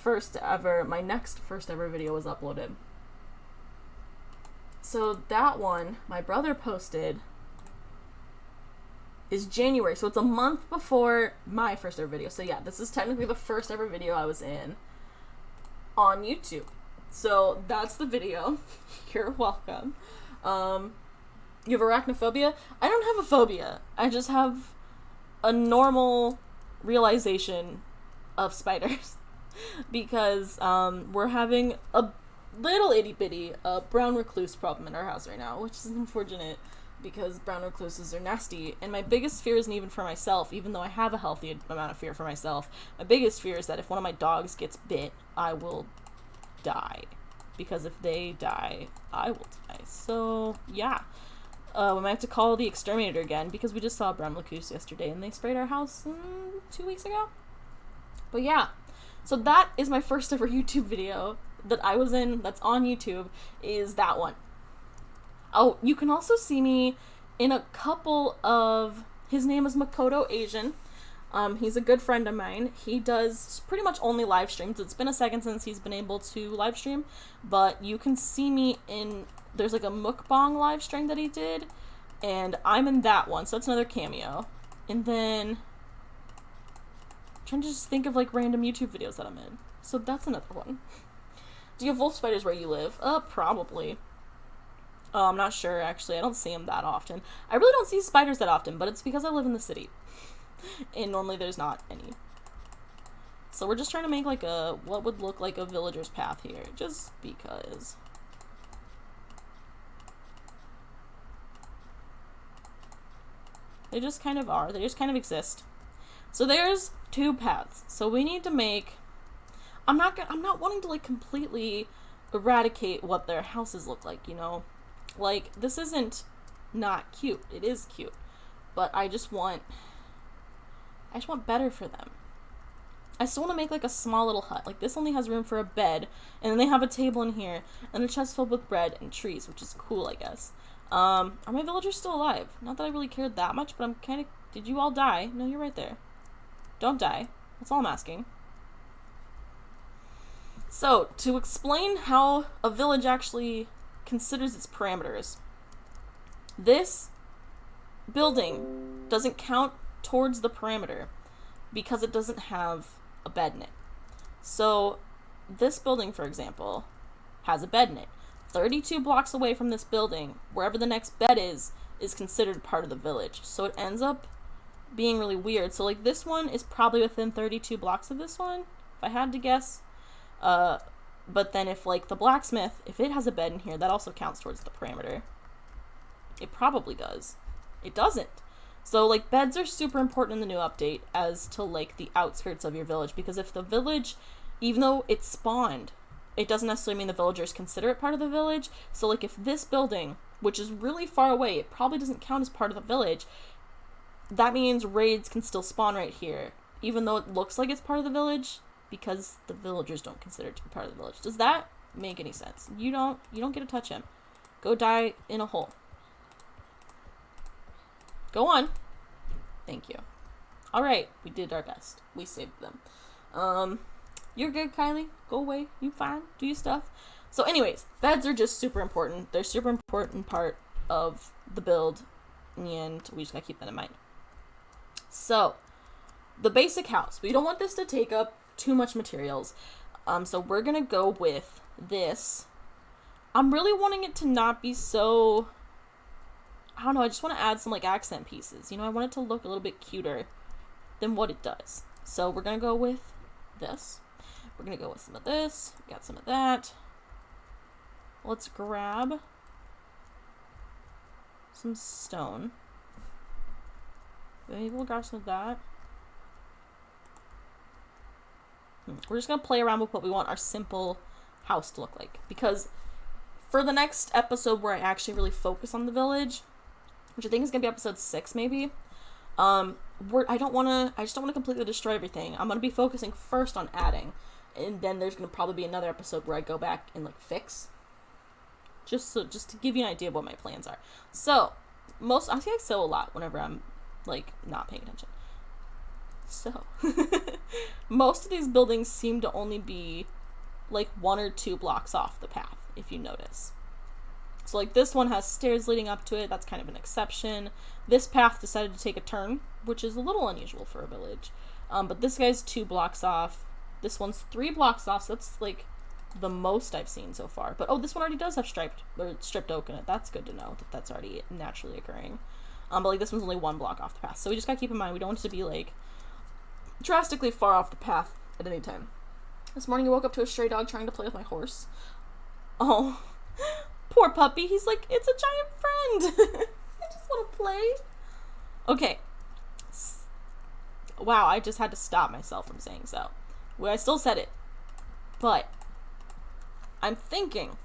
next first ever video was uploaded. So that one, my brother posted, is January, so it's a month before my first ever video. So yeah, this is technically the first ever video I was in on YouTube. So that's the video. You're welcome. You have arachnophobia? I don't have a phobia. I just have a normal realization of spiders. Because we're having a little itty-bitty brown recluse problem in our house right now, which is unfortunate because brown recluses are nasty. And my biggest fear isn't even for myself, even though I have a healthy amount of fear for myself. My biggest fear is that if one of my dogs gets bit, I will die. Because if they die, I will die. So, yeah. We might have to call the exterminator again because we just saw a brown recluse yesterday and they sprayed our house 2 weeks ago. But yeah. So that is my first ever YouTube video that I was in, that's on YouTube, is that one. Oh, you can also see me in a couple of, his name is Makoto Asian. He's a good friend of mine. He does pretty much only live streams. It's been a second since he's been able to live stream, but you can see me in, there's like a mukbang live stream that he did, and I'm in that one, so that's another cameo. And then, I'm trying to just think of like random YouTube videos that I'm in. So that's another one. Do you have wolf spiders where you live? Probably. I'm not sure, actually. I don't see them that often. I really don't see spiders that often, but it's because I live in the city. And normally there's not any. So we're just trying to make like a, what would look like a villager's path here, just because. They just kind of are. They just kind of exist. So there's 2 paths. So we need to make, I'm not wanting to like completely eradicate what their houses look like, you know? Like, this isn't not cute. It is cute. But I just want better for them. I still want to make like a small little hut. Like, this only has room for a bed, and then they have a table in here, and a chest filled with bread and trees, which is cool, I guess. Are my villagers still alive? Not that I really cared that much, but I'm kind of, did you all die? No, you're right there. Don't die. That's all I'm asking. So, to explain how a village actually considers its parameters, this building doesn't count towards the parameter because it doesn't have a bed in it. So, this building, for example, has a bed in it. 32 blocks away from this building, wherever the next bed is considered part of the village. So it ends up being really weird. So, like, this one is probably within 32 blocks of this one, if I had to guess. But then if, like, the blacksmith, if it has a bed in here, that also counts towards the parameter. It probably does. It doesn't. So, like, beds are super important in the new update as to, like, the outskirts of your village. Because if the village, even though it's spawned, it doesn't necessarily mean the villagers consider it part of the village. So, like, if this building, which is really far away, it probably doesn't count as part of the village, that means raids can still spawn right here, even though it looks like it's part of the village, because the villagers don't consider it to be part of the village. Does that make any sense? You don't get to touch him. Go die in a hole. Go on. Thank you. Alright, we did our best. We saved them. You're good, Kylie. Go away. You fine. Do your stuff. So anyways, beds are just super important. They're a super important part of the build, and we just gotta keep that in mind. So, the basic house. We don't want this to take up too much materials. So we're gonna go with this. I'm really wanting it to not be so, I don't know, I just want to add some, like, accent pieces. You know, I want it to look a little bit cuter than what it does. So we're gonna go with this. We're gonna go with some of this. We got some of that. Let's grab some stone. Maybe we'll grab some of that. We're just gonna play around with what we want our simple house to look like. Because for the next episode where I actually really focus on the village, which I think is gonna be episode 6 maybe, I just don't want to completely destroy everything. I'm going to be focusing first on adding. And then there's going to probably be another episode where I go back and, like, fix. Just to give you an idea of what my plans are. So, I think I sew a lot whenever I'm, like, not paying attention. So, most of these buildings seem to only be, like, 1 or 2 blocks off the path, if you notice. So, like, this one has stairs leading up to it. That's kind of an exception. This path decided to take a turn, which is a little unusual for a village. But this guy's 2 blocks off. This one's 3 blocks off, so that's, like, the most I've seen so far. But, oh, this one already does have stripped oak in it. That's good to know that that's already naturally occurring. But, like, this one's only 1 block off the path. So we just gotta keep in mind, we don't want it to be, like, drastically far off the path at any time. This morning I woke up to a stray dog trying to play with my horse. Oh, poor puppy. He's like, it's a giant friend. I just want to play. Okay. Wow, I just had to stop myself from saying so. Well, I still said it. But I'm thinking.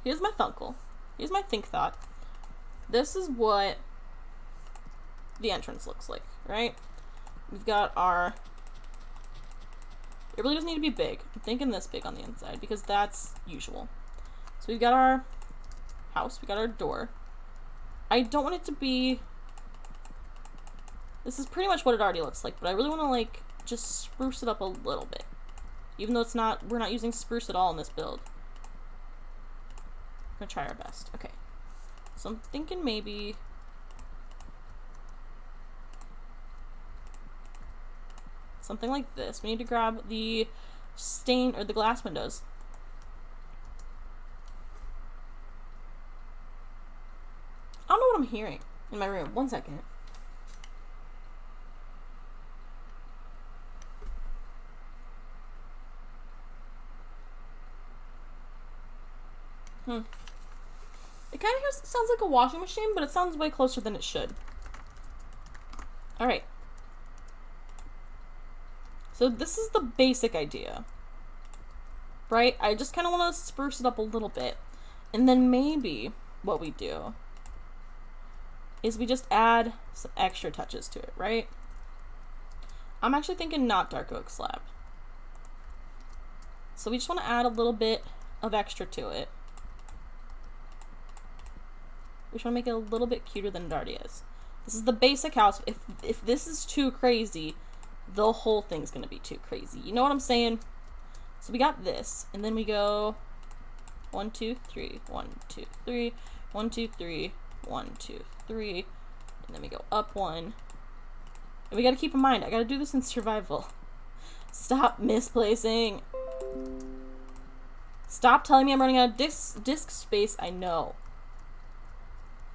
Here's my thunkle. Here's my think thought. This is what the entrance looks like, right? We've got our... It really doesn't need to be big. I'm thinking this big on the inside because that's usual. So we've got our house. We got our door. I don't want it to be... This is pretty much what it already looks like, but I really want to, like, just spruce it up a little bit. Even though it's not... We're not using spruce at all in this build. We're gonna try our best. Okay. So I'm thinking maybe... something like this. We need to grab the stain or the glass windows. I don't know what I'm hearing in my room. 1 second. It kind of sounds like a washing machine, but it sounds way closer than it should. Alright. So this is the basic idea, right? I just kind of want to spruce it up a little bit. And then maybe what we do is we just add some extra touches to it, right? I'm actually thinking not dark oak slab. So we just want to add a little bit of extra to it. We just want to make it a little bit cuter than it already is. This is the basic house. If this is too crazy, the whole thing's gonna be too crazy. You know what I'm saying? So we got this, and then we go 1, 2, 3, 1, 2, 3, 1, 2, 3, 1, 2, 3, and then we go up 1. And we gotta keep in mind, I gotta do this in survival. Stop misplacing. Stop telling me I'm running out of disk space. I know.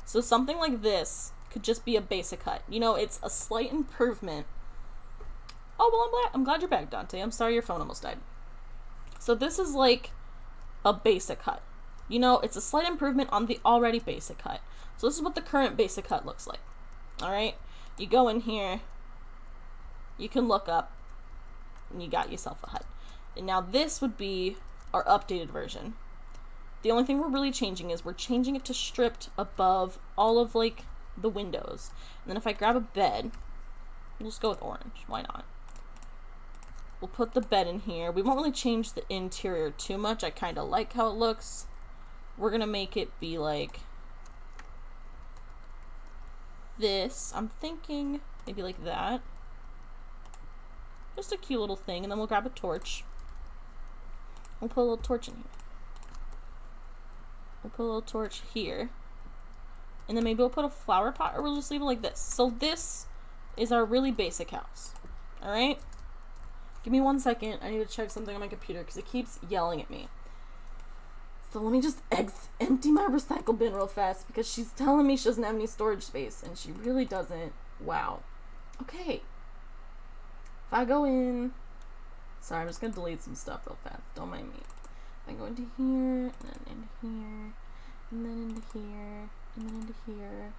So something like this could just be a basic hut. You know, it's a slight improvement. Oh, well, I'm glad you're back, Dante. I'm sorry your phone almost died. So this is like a basic hut. You know, it's a slight improvement on the already basic hut. So this is what the current basic hut looks like. Alright? You go in here. You can look up. And you got yourself a hut. And now this would be our updated version. The only thing we're really changing is we're changing it to stripped above all of, like, the windows. And then if I grab a bed, we'll just go with orange. Why not? We'll put the bed in here. We won't really change the interior too much. I kind of like how it looks. We're going to make it be like this. I'm thinking maybe like that. Just a cute little thing. And then we'll grab a torch. We'll put a little torch in here. We'll put a little torch here. And then maybe we'll put a flower pot, or we'll just leave it like this. So this is our really basic house. Alright? Give me 1 second. I need to check something on my computer because it keeps yelling at me. So let me just empty my recycle bin real fast because she's telling me she doesn't have any storage space, and she really doesn't. Wow. Okay. If I go in... Sorry, I'm just going to delete some stuff real fast. Don't mind me. If I go into here, and then into here, and then into here, and then into here.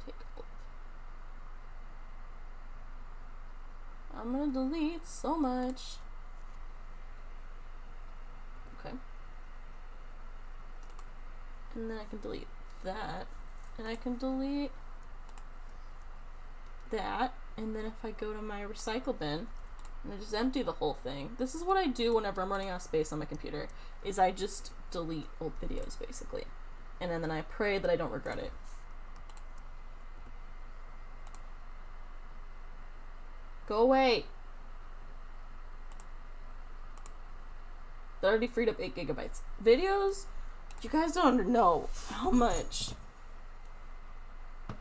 Take a look. I'm gonna delete so much. Okay. And then I can delete that, and I can delete that, and then if I go to my recycle bin and I just empty the whole thing, this is what I do whenever I'm running out of space on my computer, is I just delete old videos basically, and then I pray that I don't regret it. Go away. That already freed up 8 gigabytes. Videos, you guys don't know how much.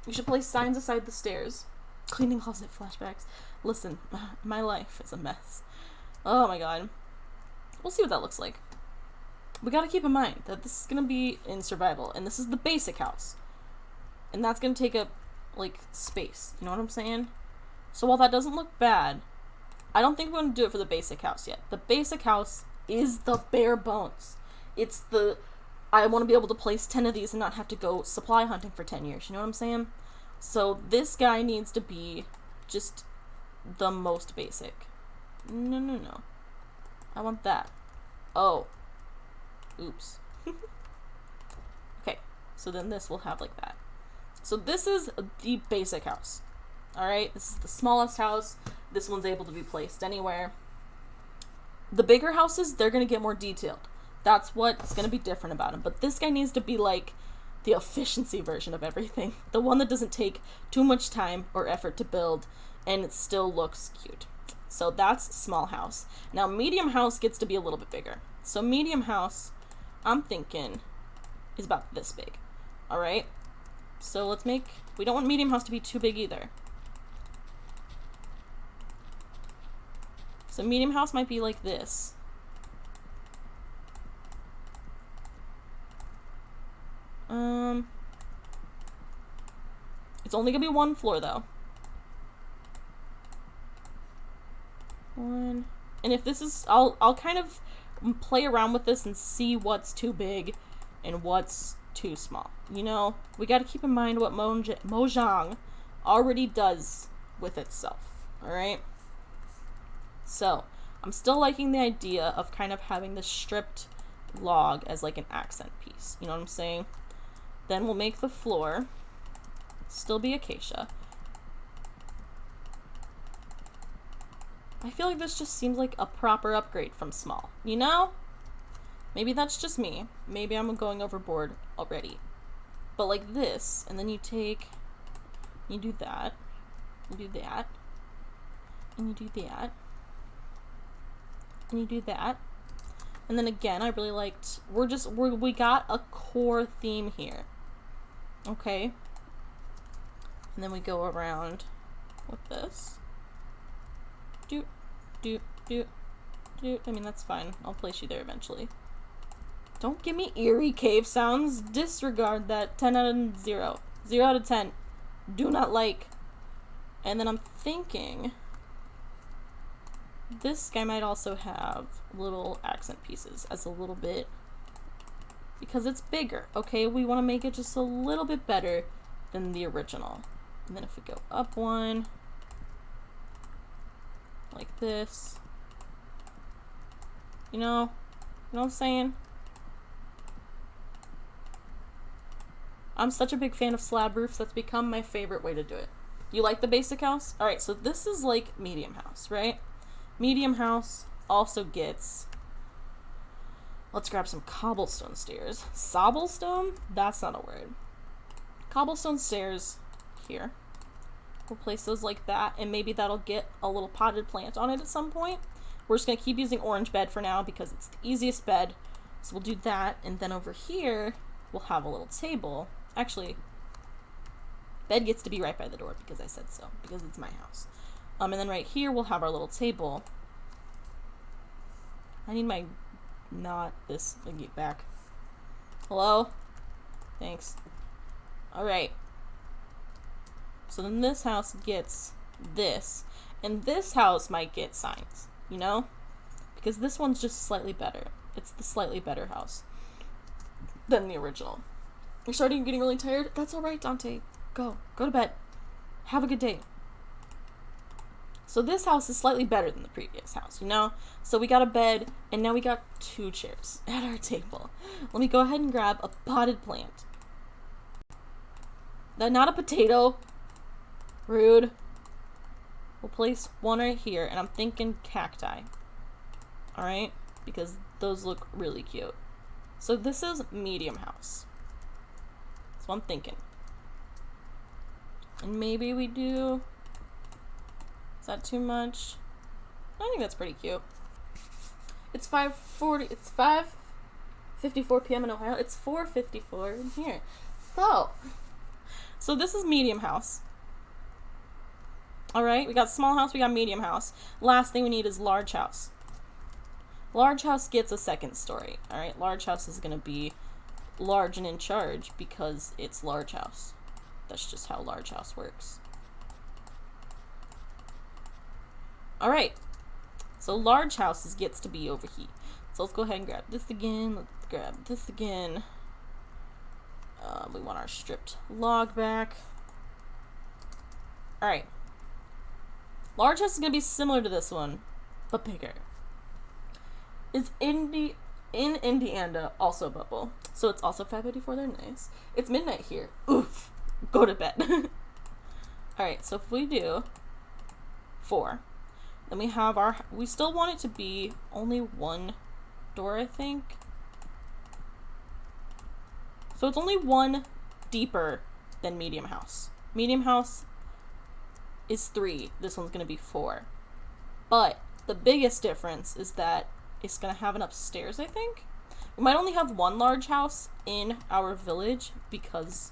You should place signs aside the stairs. Cleaning closet flashbacks. Listen, my life is a mess. Oh my god. We'll see what that looks like. We gotta keep in mind that this is gonna be in survival, and this is the basic house. And that's gonna take up, like, space. You know what I'm saying? So while that doesn't look bad, I don't think we're gonna do it for the basic house yet. The basic house is the bare bones. It's the, I want to be able to place 10 of these and not have to go supply hunting for 10 years. You know what I'm saying? So this guy needs to be just the most basic. No. I want that. Oh. Oops. Okay. So then this will have like that. So this is the basic house. Alright? This is the smallest house. This one's able to be placed anywhere. The bigger houses, they're going to get more detailed. That's what's going to be different about them. But this guy needs to be like the efficiency version of everything. The one that doesn't take too much time or effort to build, and it still looks cute. So that's small house. Now medium house gets to be a little bit bigger. So medium house, I'm thinking, is about this big. Alright? So let's make, we don't want medium house to be too big either. So medium house might be like this. It's only gonna be one floor though. One. And if this is, I'll kind of play around with this and see what's too big and what's too small. You know, we gotta keep in mind what Mojang already does with itself. Alright? So, I'm still liking the idea of kind of having this stripped log as like an accent piece. You know what I'm saying? Then we'll make the floor still be acacia. I feel like this just seems like a proper upgrade from small. You know? Maybe that's just me. Maybe I'm going overboard already. But like this, and then you take, you do that, you do that, and you do that. And you do that. And then again, I really liked, we got a core theme here. Okay. And then we go around with this. Doot, doot, doot, doot. I mean, that's fine. I'll place you there eventually. Don't give me eerie cave sounds. Disregard that. 10 out of 0. 0 out of 10. Do not like. And then I'm thinking this guy might also have little accent pieces as a little bit, because it's bigger, okay? We want to make it just a little bit better than the original. And then if we go up one, like this, you know what I'm saying? I'm such a big fan of slab roofs, that's become my favorite way to do it. You like the basic house? Alright, so this is like medium house, right? Medium house also gets, let's grab some cobblestone stairs. Sobblestone? That's not a word. Cobblestone stairs here. We'll place those like that, and maybe that'll get a little potted plant on it at some point. We're just going to keep using orange bed for now because it's the easiest bed. So we'll do that, and then over here, we'll have a little table. Actually, bed gets to be right by the door because I said so, because it's my house. And then right here, we'll have our little table. I need my, not this thingy back. Hello? Thanks. Alright. So then this house gets this. And this house might get signs, you know? Because this one's just slightly better. It's the slightly better house than the original. You're starting getting really tired? That's alright, Dante. Go to bed. Have a good day. So this house is slightly better than the previous house, you know? So we got a bed, and now we got 2 chairs at our table. Let me go ahead and grab a potted plant. Not a potato. Rude. We'll place one right here, and I'm thinking cacti. Alright? Because those look really cute. So this is medium house. That's what I'm thinking. And maybe we do... Is that too much? I think that's pretty cute. It's 5:40. It's 5:54 p.m. in Ohio. It's 4:54 in here. So this is medium house. Alright, we got small house, we got medium house. Last thing we need is large house. Large house gets a second story. Alright, large house is going to be large and in charge because it's large house. That's just how large house works. Alright, so large houses gets to be over here. So let's go ahead and grab this again. Let's grab this again. We want our stripped log back. Alright. Large house is going to be similar to this one, but bigger. Is in Indiana also bubble? So it's also 5:54. They're nice. It's midnight here. Oof. Go to bed. Alright, so if we do 4, then we have our... We still want it to be only one door, I think. So it's only one deeper than medium house. Medium house is 3. This one's going to be 4. But the biggest difference is that it's going to have an upstairs, I think. We might only have one large house in our village because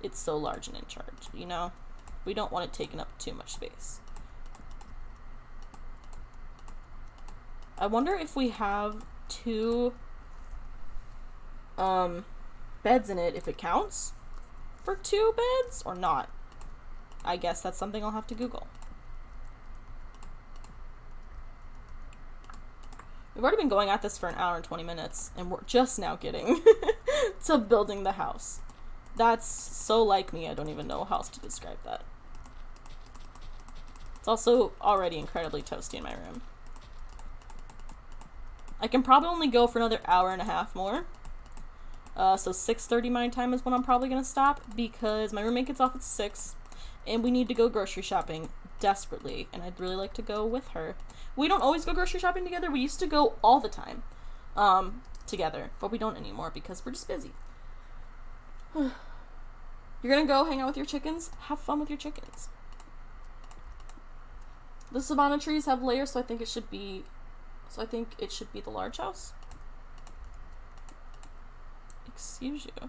it's so large and in charge, you know? We don't want it taking up too much space. I wonder if we have 2 beds in it, if it counts for 2 beds or not. I guess that's something I'll have to Google. We've already been going at this for 1 hour and 20 minutes, and we're just now getting to building the house. That's so like me, I don't even know how else to describe that. It's also already incredibly toasty in my room. I can probably only go for another 1.5 hours more. So 6:30 my time is when I'm probably going to stop, because my roommate gets off at 6. And we need to go grocery shopping desperately, and I'd really like to go with her. We don't always go grocery shopping together. We used to go all the time together, but we don't anymore because we're just busy. You're gonna go hang out with your chickens? Have fun with your chickens. The savanna trees have layers, so I think it should be the large house. Excuse you.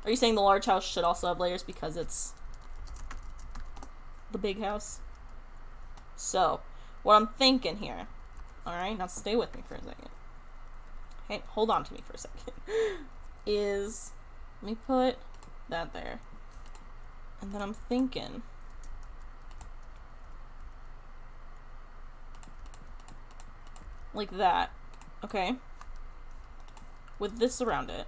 Are you saying the large house should also have layers because it's the big house? So, what I'm thinking here, alright, now stay with me for a second. Hey, hold on to me for a second. Is, let me put that there. And then I'm thinking, like that, okay? With this around it.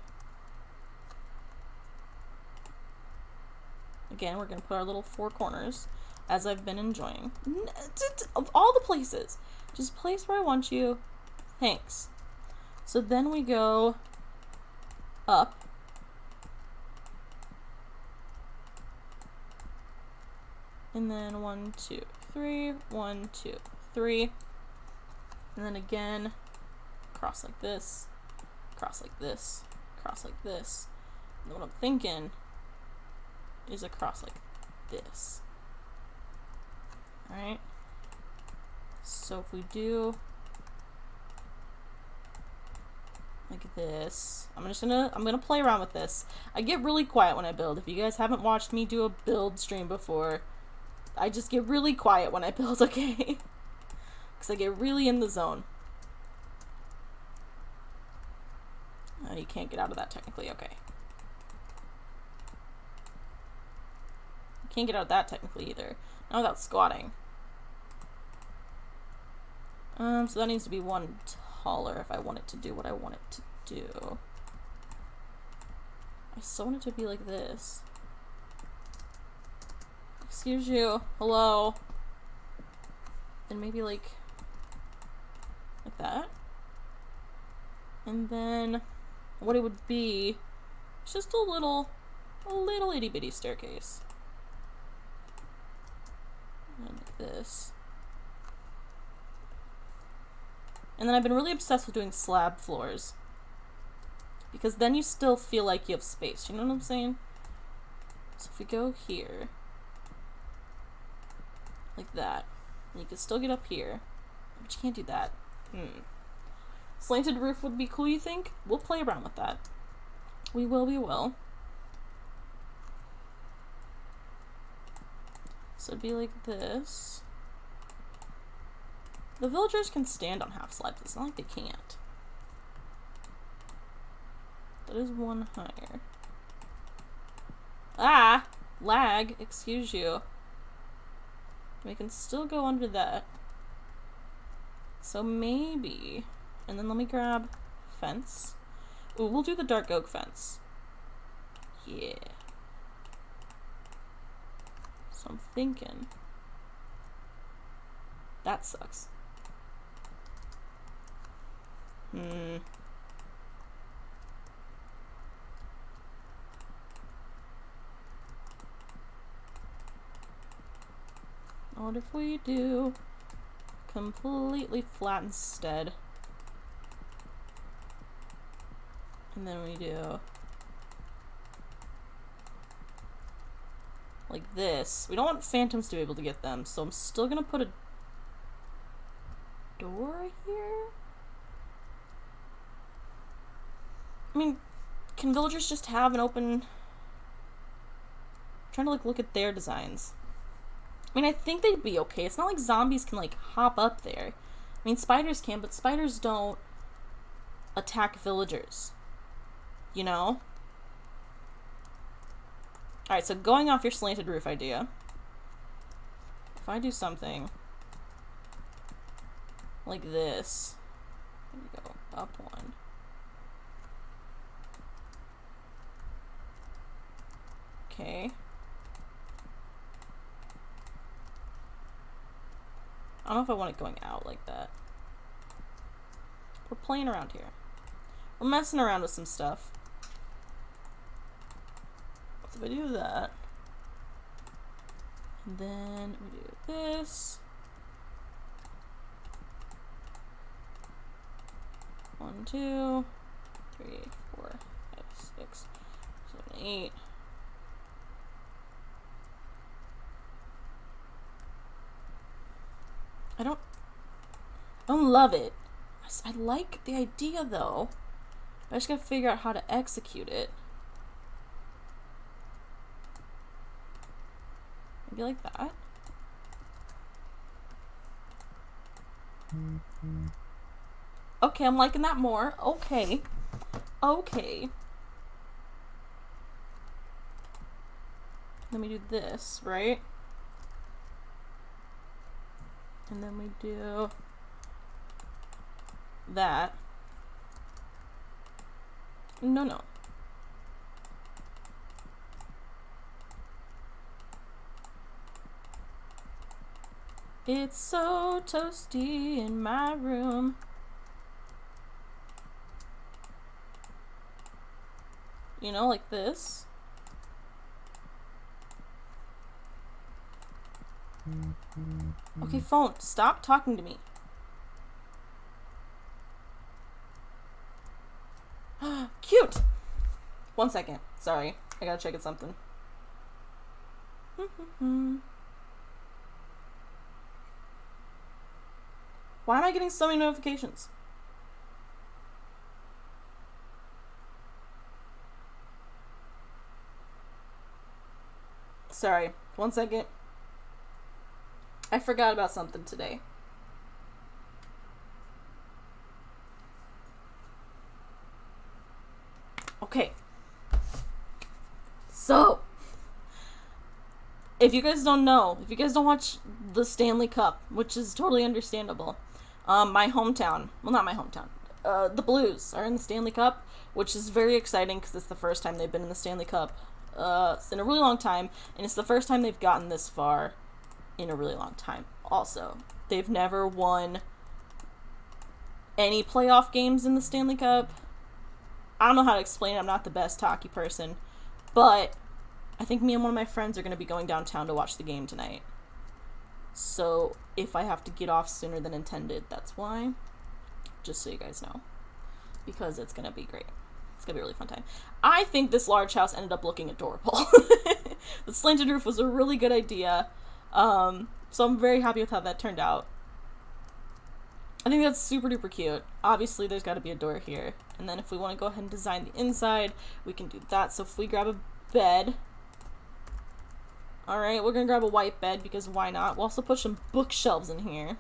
Again, we're going to put our little 4 corners, as I've been enjoying. Of all the places, just place where I want you. Thanks. So then we go up. And then 1, 2, 3, 1, 2, 3. And then again, cross like this, cross like this, cross like this. And what I'm thinking is a cross like this. Alright, so if we do like this, I'm gonna play around with this. I get really quiet when I build. If you guys haven't watched me do a build stream before, I just get really quiet when I build, okay? Because I get really in the zone. Oh, you can't get out of that technically, okay. You can't get out of that technically either. Not without squatting. So that needs to be 1 taller if I want it to do what I want it to do. I still want it to be like this. Excuse you. Hello. And maybe like that. And then what it would be is just a little itty bitty staircase. this. And then I've been really obsessed with doing slab floors. Because then you still feel like you have space. You know what I'm saying? So if we go here. Like that. You can still get up here. But you can't do that. Slanted roof would be cool, you think? We'll play around with that. We will. So it'd be like this. The villagers can stand on half slabs. It's not like they can't. That is one higher. Ah! Lag. Excuse you. We can still go under that. So maybe... And then let me grab fence. Ooh, we'll do the dark oak fence. Yeah. So I'm thinking... That sucks. What if we do completely flat instead? And then we do like this. We don't want phantoms to be able to get them, so I'm still gonna put a door here. I mean, can villagers just have an open... I'm trying to like look at their designs. I mean, I think they'd be okay. It's not like zombies can like hop up there. I mean, spiders can, but spiders don't attack villagers. You know? Alright, so going off your slanted roof idea. If I do something like this. There we go. Up one. Okay. I don't know if I want it going out like that. We're playing around here. We're messing around with some stuff. So if I do that, and then we do this. 1, 2, 3, 4, 5, 6, 7, 8. I don't love it. I like the idea though. I just gotta figure out how to execute it. Maybe like that. Okay, I'm liking that more. Okay. Okay. Let me do this, right? And then we do that. No. It's so toasty in my room. You know, like this. Okay, phone, stop talking to me. Cute! 1 second. Sorry. I gotta check it something. Why am I getting so many notifications? Sorry. 1 second. I forgot about something today. Okay. So, if you guys don't know, if you guys don't watch the Stanley Cup, which is totally understandable, my hometown, well, not my hometown, the Blues are in the Stanley Cup, which is very exciting because it's the first time they've been in the Stanley Cup in a really long time, and it's the first time they've gotten this far in a really long time. Also, they've never won any playoff games in the Stanley Cup. I don't know how to explain it. I'm not the best hockey person, but I think me and one of my friends are going to be going downtown to watch the game tonight. So if I have to get off sooner than intended, that's why. Just so you guys know. Because it's going to be great. It's going to be a really fun time. I think this large house ended up looking adorable. The slanted roof was a really good idea. So I'm very happy with how that turned out. I think that's super duper cute. Obviously, there's got to be a door here. And then if we want to go ahead and design the inside, we can do that. So if we grab a bed. Alright, we're going to grab a white bed because why not? We'll also put some bookshelves in here.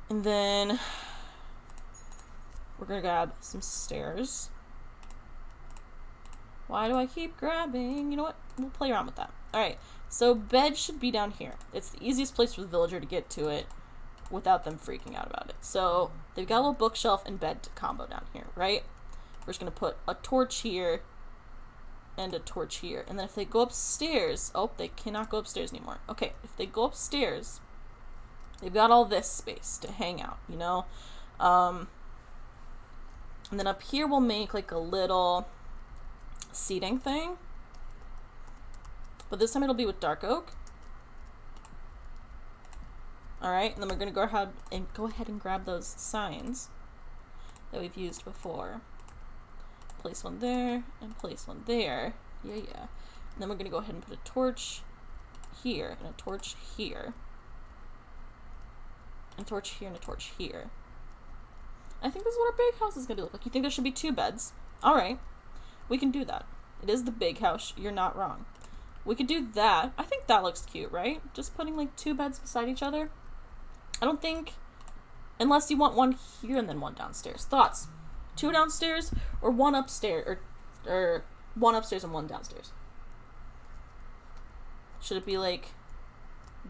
And then we're going to grab some stairs. Why do I keep grabbing? You know what? We'll play around with that. Alright, so bed should be down here. It's the easiest place for the villager to get to it without them freaking out about it. So they've got a little bookshelf and bed combo down here, right? We're just going to put a torch here and a torch here. And then if they go upstairs, oh, they cannot go upstairs anymore. Okay, if they go upstairs, they've got all this space to hang out, you know? And then up here we'll make like a little seating thing. But this time it'll be with dark oak. Alright, and then we're going to go ahead and grab those signs that we've used before. Place one there, and place one there. Yeah. And then we're going to go ahead and put a torch here, and a torch here. And a torch here, and a torch here. I think this is what our big house is going to look like. You think there should be 2 beds? Alright, we can do that. It is the big house, you're not wrong. We could do that. I think that looks cute, right? Just putting like 2 beds beside each other. I don't think, unless you want one here and then one downstairs. Thoughts? 2 downstairs or 1 upstairs, or 1 upstairs and 1 downstairs? Should it be like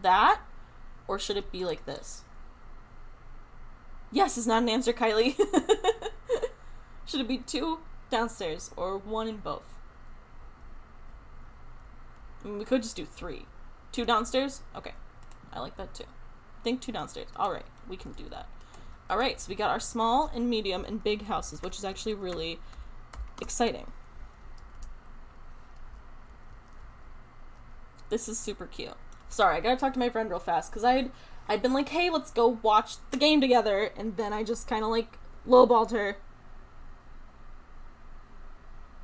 that, or should it be like this? Yes is not an answer, Kylie. Should it be 2 downstairs or 1 in both? I mean, we could just do 3. 2 downstairs? Okay. I like that too. Think 2 downstairs. Alright, we can do that. Alright, so we got our small and medium and big houses, which is actually really exciting. This is super cute. Sorry, I gotta talk to my friend real fast, because I'd been like, hey, let's go watch the game together, and then I just kind of like lowballed her.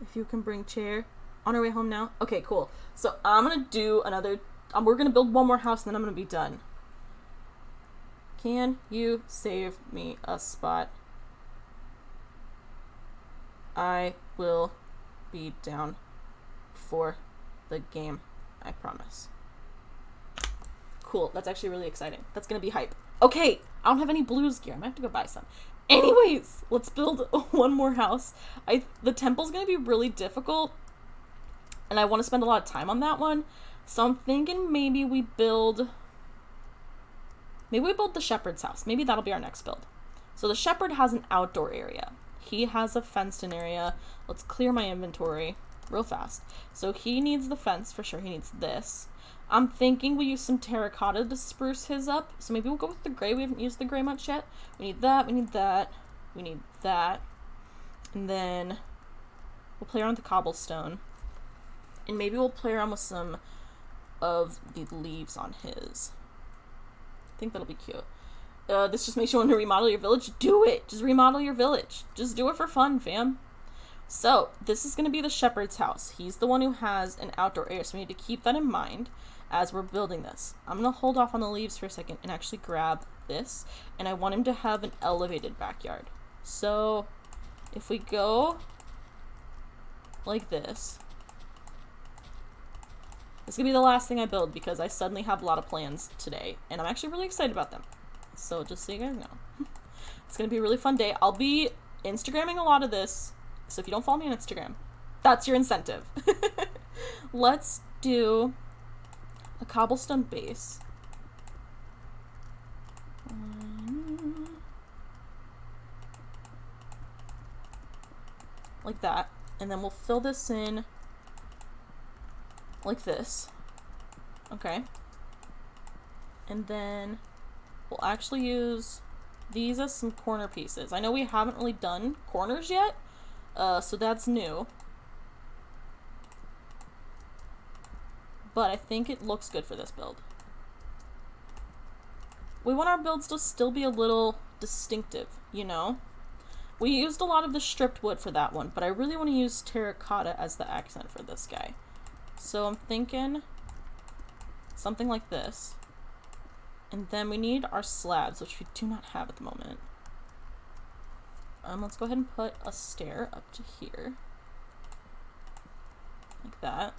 If you can bring chair. On our way home now? Okay, cool. So I'm gonna do another, we're gonna build 1 more house and then I'm gonna be done. Can you save me a spot? I will be down for the game, I promise. Cool, that's actually really exciting. That's gonna be hype. Okay, I don't have any blues gear. I might have to go buy some. Anyways, let's build 1 more house. The temple's gonna be really difficult, and I want to spend a lot of time on that one. So I'm thinking maybe we build the shepherd's house. Maybe that'll be our next build. So the shepherd has an outdoor area. He has a fenced in area. Let's clear my inventory real fast. So he needs the fence for sure. He needs this. I'm thinking we use some terracotta to spruce his up. So maybe we'll go with the gray. We haven't used the gray much yet. We need that. We need that. We need that. And then we'll play around with the cobblestone. And maybe we'll play around with some of the leaves on his. I think that'll be cute. This just makes you want to remodel your village. Do it! Just remodel your village. Just do it for fun, fam. So, this is going to be the shepherd's house. He's the one who has an outdoor area, so we need to keep that in mind as we're building this. I'm going to hold off on the leaves for a second and actually grab this. And I want him to have an elevated backyard. So, if we go like this, this is going to be the last thing I build because I suddenly have a lot of plans today. And I'm actually really excited about them. So just so you guys know. It's going to be a really fun day. I'll be Instagramming a lot of this. So if you don't follow me on Instagram, that's your incentive. Let's do a cobblestone base. Like that. And then we'll fill this in like this. Okay. And then we'll actually use these as some corner pieces. I know we haven't really done corners yet, so that's new. But I think it looks good for this build. We want our builds to still be a little distinctive, you know? We used a lot of the stripped wood for that one, but I really want to use terracotta as the accent for this guy. So I'm thinking something like this. And then we need our slabs, which we do not have at the moment. Let's go ahead and put a stair up to here. Like that.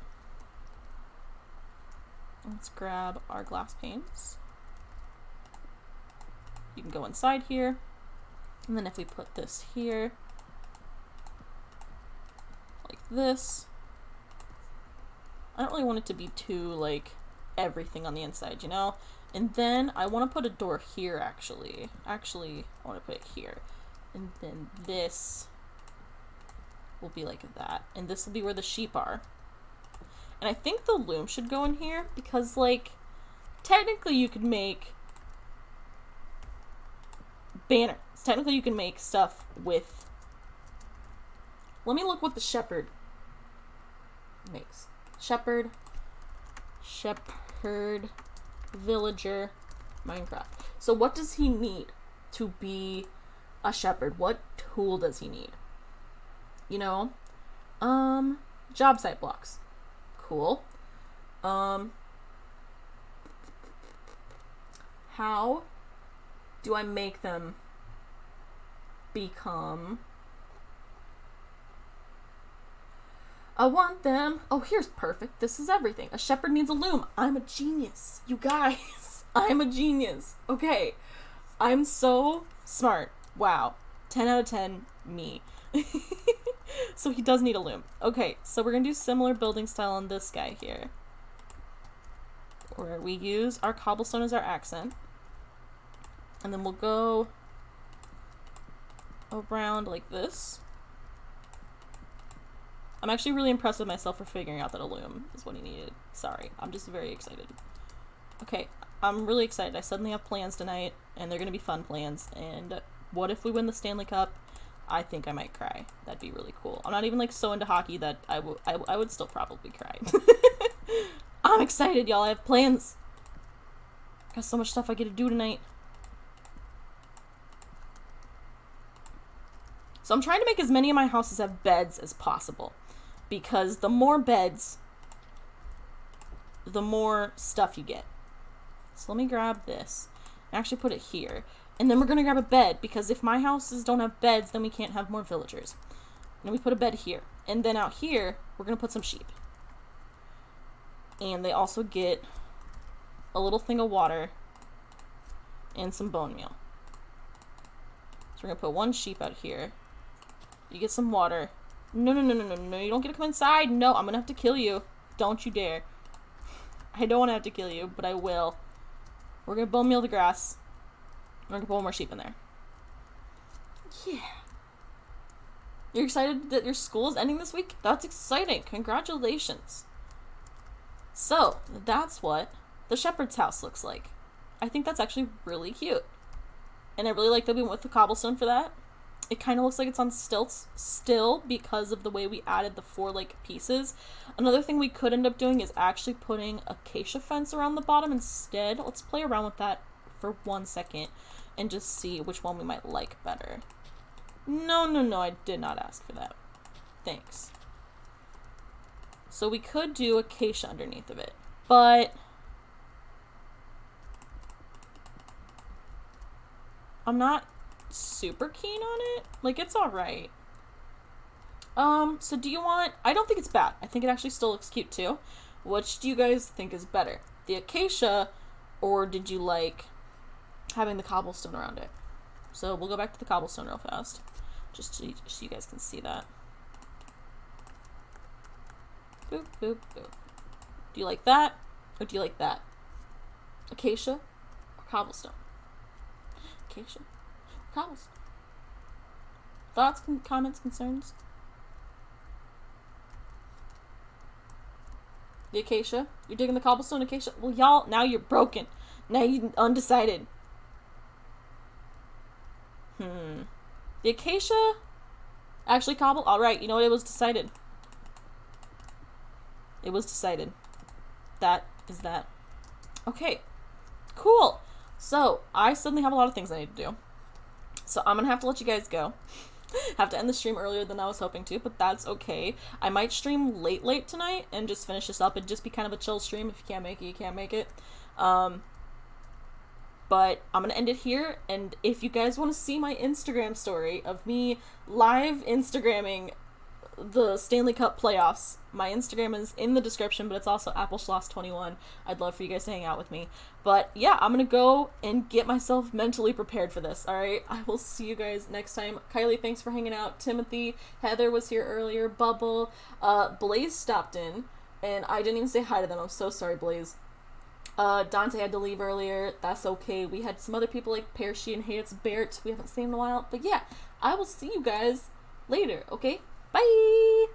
Let's grab our glass panes. You can go inside here. And then if we put this here, like this. I don't really want it to be too, like, everything on the inside, you know? And then I want to put a door here, actually. Actually, I want to put it here. And then this will be like that. And this will be where the sheep are. And I think the loom should go in here because, like, technically you could make banners. Technically you can make stuff with... Let me look what the shepherd makes. Shepherd, villager, Minecraft. So what does he need to be a shepherd? What tool does he need? You know? Job site blocks. Cool. How do I make them become... I want them. Oh, here's perfect. This is everything. A shepherd needs a loom. I'm a genius. You guys. I'm a genius. Okay. I'm so smart. Wow. 10 out of 10 me. So he does need a loom. Okay, so we're going to do similar building style on this guy here. Where we use our cobblestone as our accent. And then we'll go around like this. I'm actually really impressed with myself for figuring out that a loom is what he needed. Sorry, I'm just very excited. Okay, I'm really excited. I suddenly have plans tonight, and they're going to be fun plans. And what if we win the Stanley Cup? I think I might cry. That'd be really cool. I'm not even, like, so into hockey that I would still probably cry. I'm excited, y'all. I have plans. Got so much stuff I get to do tonight. So I'm trying to make as many of my houses have beds as possible. Because the more beds, the more stuff you get. So let me grab this and actually put it here. And then we're going to grab a bed, because if my houses don't have beds, then we can't have more villagers. And we put a bed here. And then out here, we're going to put some sheep. And they also get a little thing of water and some bone meal. So we're going to put one sheep out here. You get some water. No, no, no, no, no, no, you don't get to come inside. No, I'm going to have to kill you. Don't you dare. I don't want to have to kill you, but I will. We're going to bone meal the grass. We're going to put one more sheep in there. Yeah. You're excited that your school is ending this week? That's exciting. Congratulations. So, that's what the shepherd's house looks like. I think that's actually really cute. And I really like that we went with the cobblestone for that. It kind of looks like it's on stilts still because of the way we added the 4, like, pieces. Another thing we could end up doing is actually putting acacia fence around the bottom instead. Let's play around with that for 1 second and just see which one we might like better. No, no, no, I did not ask for that. Thanks. So we could do acacia underneath of it, but I'm not super keen on it. Like, it's alright. So do you want... I don't think it's bad. I think it actually still looks cute too. Which do you guys think is better? The acacia, or did you like having the cobblestone around it? So we'll go back to the cobblestone real fast. Just so you guys can see that. Boop, boop, boop. Do you like that? Or do you like that? Acacia or cobblestone? Acacia or cobblestone? Thoughts, comments, concerns? The acacia? You're digging the cobblestone acacia? Well, y'all, now you're broken. Now you're undecided. The acacia? Actually, cobble? Alright, you know what? It was decided. It was decided. That is that. Okay. Cool. So, I suddenly have a lot of things I need to do. So, I'm gonna have to let you guys go. Have to end the stream earlier than I was hoping to, but that's okay. I might stream late tonight and just finish this up. It'd just be kind of a chill stream. If you can't make it, you can't make it. But I'm gonna end it here, and if you guys want to see my Instagram story of me live Instagramming the Stanley Cup playoffs, my Instagram is in the description, but it's also appleschloss21. I'd love for you guys to hang out with me. But yeah, I'm gonna go and get myself mentally prepared for this, alright? I will see you guys next time. Kylie, thanks for hanging out. Timothy, Heather was here earlier, Bubble, Blaze stopped in, and I didn't even say hi to them. I'm so sorry, Blaze. Dante had to leave earlier. That's okay. We had some other people like Pershi and Hayes Bert we haven't seen in a while. But yeah, I will see you guys later, okay? Bye!